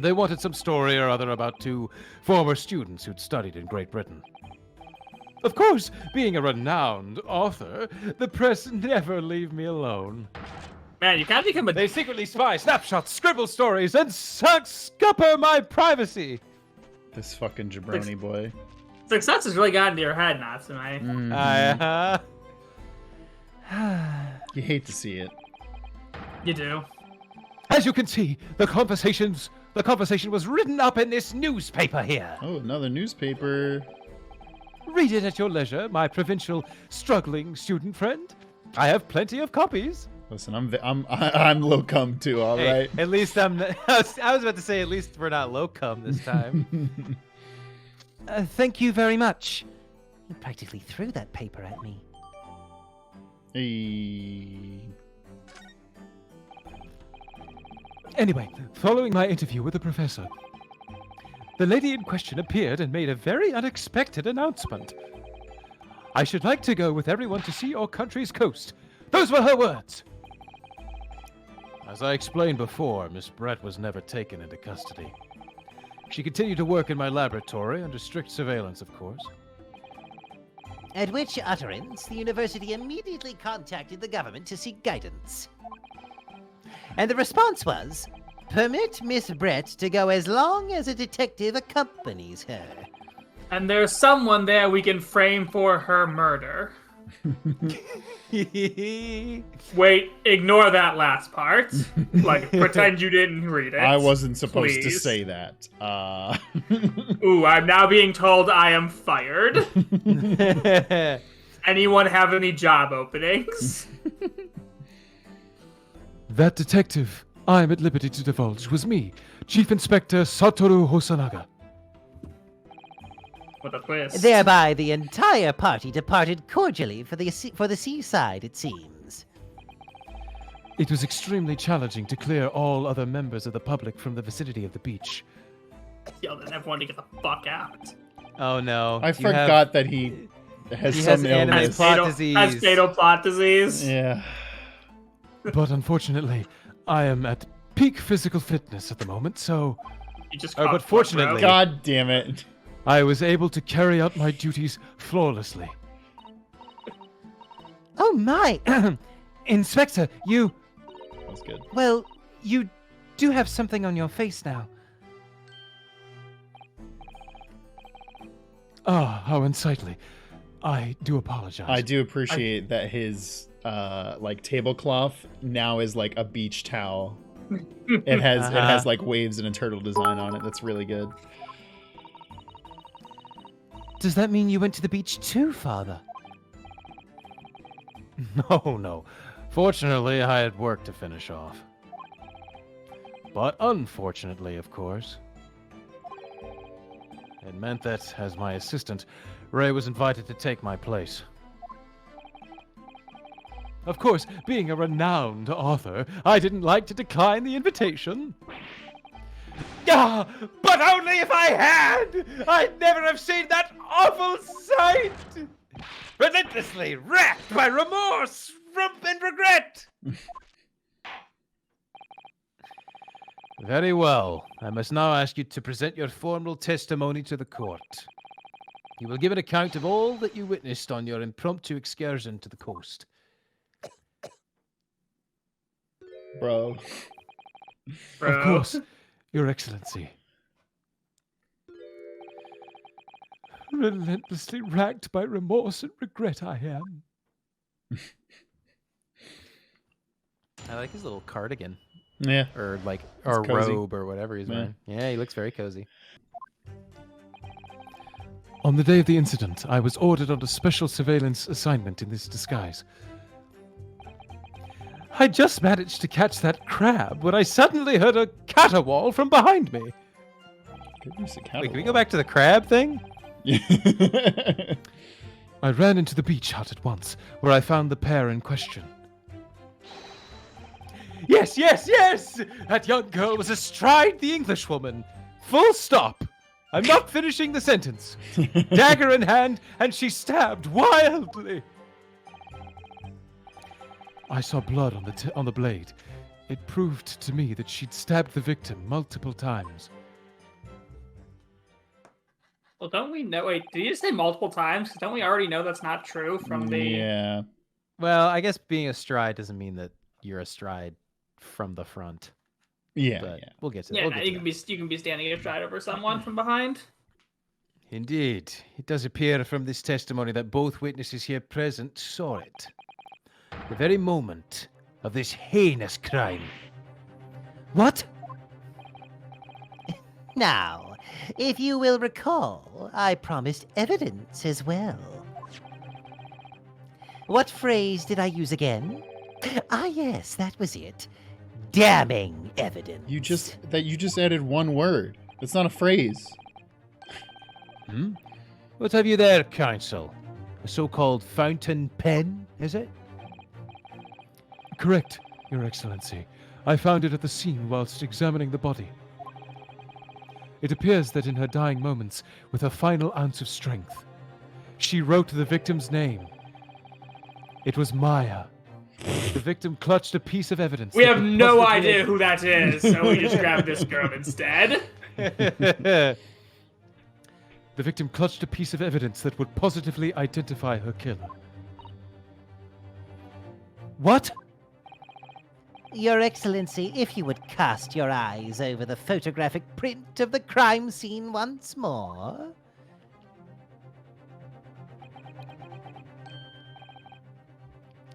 [SPEAKER 6] They wanted some story or other about 2 former students who'd studied in Great Britain. Of course, being a renowned author, the press never leave me alone.
[SPEAKER 1] Man, you can't become a.
[SPEAKER 6] They secretly spy, snapshots, scribble stories, and scupper my privacy.
[SPEAKER 3] This fucking jabroni boy.
[SPEAKER 1] Success has really gotten to your head, Natsume.
[SPEAKER 3] You hate to see it.
[SPEAKER 1] You do.
[SPEAKER 6] As you can see, the conversation was written up in this newspaper here.
[SPEAKER 3] Oh, another newspaper.
[SPEAKER 6] Read it at your leisure, my provincial struggling student friend. I have plenty of copies.
[SPEAKER 3] Listen, I'm low cum too. All
[SPEAKER 2] Hey,
[SPEAKER 3] right.
[SPEAKER 2] At least I'm. I was about to say, at least we're not low cum this time.
[SPEAKER 5] Thank you very much. You practically threw that paper at me.
[SPEAKER 3] Hey.
[SPEAKER 6] Anyway, following my interview with the professor, the lady in question appeared and made a very unexpected announcement. I should like to go with everyone to see your country's coast. Those were her words. As I explained before, Miss Brett was never taken into custody. She continued to work in my laboratory under strict surveillance, of course.
[SPEAKER 5] At which utterance, the university immediately contacted the government to seek guidance. And the response was, permit Miss Brett to go as long as a detective accompanies her.
[SPEAKER 1] And there's someone there we can frame for her murder. Wait, ignore that last part. Like, pretend you didn't read it.
[SPEAKER 3] I wasn't supposed to
[SPEAKER 1] please.
[SPEAKER 3] say that.
[SPEAKER 1] Ooh, I'm now being told I am fired. Anyone have any job openings?
[SPEAKER 6] That detective I am at liberty to divulge was me, Chief Inspector Satoru Hosanaga.
[SPEAKER 1] What a twist.
[SPEAKER 5] Thereby, the entire party departed cordially for the seaside, it seems.
[SPEAKER 6] It was extremely challenging to clear all other members of the public from the vicinity of the beach.
[SPEAKER 1] Yelled at everyone to get the fuck out.
[SPEAKER 2] Oh no!
[SPEAKER 3] I
[SPEAKER 2] You
[SPEAKER 3] forgot that he has
[SPEAKER 2] he
[SPEAKER 3] some
[SPEAKER 2] has anime
[SPEAKER 3] illness.
[SPEAKER 2] plot disease.
[SPEAKER 1] Has fatal plot disease.
[SPEAKER 3] Yeah.
[SPEAKER 6] But unfortunately, I am at peak physical fitness at the moment, so
[SPEAKER 1] You just
[SPEAKER 2] Oh,
[SPEAKER 1] caught
[SPEAKER 2] but
[SPEAKER 1] one,
[SPEAKER 2] fortunately-
[SPEAKER 1] bro.
[SPEAKER 3] God damn it.
[SPEAKER 6] I was able to carry out my duties flawlessly.
[SPEAKER 5] Oh my!
[SPEAKER 2] Inspector, you.
[SPEAKER 3] That's good.
[SPEAKER 5] Well, you do have something on your face now.
[SPEAKER 6] Ah, how unsightly. I do apologize.
[SPEAKER 3] I do appreciate that his like tablecloth now is like a beach towel. It has like waves and a turtle design on it. That's really good.
[SPEAKER 5] Does that mean you went to the beach too, Father?
[SPEAKER 6] No, no. Fortunately, I had work to finish off. But unfortunately, of course, it meant that, as my assistant, Ray was invited to take my place. Of course, being a renowned author, I didn't like to decline the invitation. Ah, but only if I had! I'd never have seen that awful sight! Relentlessly racked by remorse and regret! Very well. I must now ask you to present your formal testimony to the court. You will give an account of all that you witnessed on your impromptu excursion to the coast.
[SPEAKER 3] Bro.
[SPEAKER 6] Of course, Your Excellency. Relentlessly racked by remorse and regret I am.
[SPEAKER 2] I like his little cardigan.
[SPEAKER 3] Yeah.
[SPEAKER 2] Or
[SPEAKER 3] It's cozy.
[SPEAKER 2] robe or whatever he's wearing. Yeah, he looks very cozy.
[SPEAKER 6] On the day of the incident, I was ordered on a special surveillance assignment in this disguise. I just managed to catch that crab when I suddenly heard a caterwaul from behind me.
[SPEAKER 2] Wait, can we go back to the crab thing?
[SPEAKER 6] I ran into the beach hut at once, where I found the pair in question. Yes, yes, yes! That young girl was astride the Englishwoman. Full stop. I'm not finishing the sentence. Dagger in hand, and she stabbed wildly. I saw blood on the blade. It proved to me that she'd stabbed the victim multiple times.
[SPEAKER 1] Well, don't we know? Wait, did you just say multiple times? 'Cause don't we already know that's not true from the?
[SPEAKER 3] Yeah.
[SPEAKER 2] Well, I guess being astride doesn't mean that you're astride from the front.
[SPEAKER 3] Yeah.
[SPEAKER 2] But
[SPEAKER 3] Yeah.
[SPEAKER 2] we'll get to that.
[SPEAKER 1] Yeah,
[SPEAKER 2] We'll
[SPEAKER 1] no,
[SPEAKER 2] get
[SPEAKER 1] you
[SPEAKER 2] to
[SPEAKER 1] can
[SPEAKER 2] that.
[SPEAKER 1] be standing astride over someone from behind.
[SPEAKER 6] Indeed. It does appear from this testimony that both witnesses here present saw it. The very moment of this heinous crime.
[SPEAKER 5] What? Now, if you will recall, I promised evidence as well. What phrase did I use again? Ah, yes, that was it. Damning evidence.
[SPEAKER 3] You just added one word. It's not a phrase.
[SPEAKER 6] What have you there, counsel? A so-called fountain pen, is it? Correct, Your Excellency. I found it at the scene whilst examining the body. It appears that in her dying moments, with her final ounce of strength, she wrote the victim's name. It was Maya. The victim clutched a piece of evidence.
[SPEAKER 1] We
[SPEAKER 6] that
[SPEAKER 1] have
[SPEAKER 6] would
[SPEAKER 1] no
[SPEAKER 6] positively-
[SPEAKER 1] idea who that is, so we just grabbed this girl instead.
[SPEAKER 6] The victim clutched a piece of evidence that would positively identify her killer. What?
[SPEAKER 5] Your Excellency, if you would cast your eyes over the photographic print of the crime scene once more.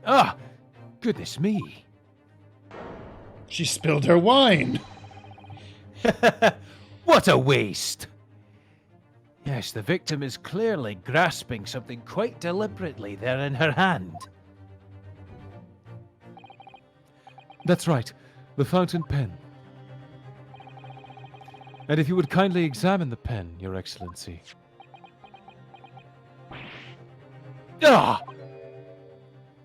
[SPEAKER 6] Ah, goodness me.
[SPEAKER 3] She spilled her wine.
[SPEAKER 6] What a waste! Yes, the victim is clearly grasping something quite deliberately there in her hand. That's right, the fountain pen. And if you would kindly examine the pen, Your Excellency. Ah!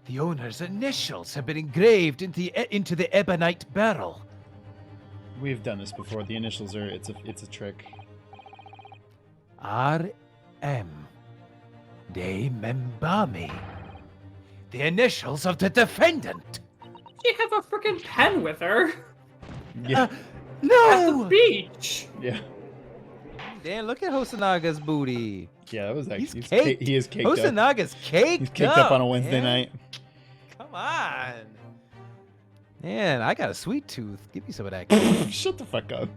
[SPEAKER 6] The owner's initials have been engraved into the ebonite barrel.
[SPEAKER 3] We've done this before. The initials are it's a trick.
[SPEAKER 6] R.M. de Membami. The initials of the defendant.
[SPEAKER 1] She have a freaking pen with her
[SPEAKER 3] Yeah.
[SPEAKER 1] at the
[SPEAKER 6] No!
[SPEAKER 1] beach.
[SPEAKER 3] Yeah.
[SPEAKER 2] Damn, look at Hosanaga's booty.
[SPEAKER 3] Yeah, that was actually
[SPEAKER 2] He's caked.
[SPEAKER 3] he is caked up.
[SPEAKER 2] Hosanaga's caked.
[SPEAKER 3] He's caked up on a Wednesday
[SPEAKER 2] man.
[SPEAKER 3] night.
[SPEAKER 2] Come on. Man, I got a sweet tooth. Give me some of that.
[SPEAKER 3] Shut the fuck up.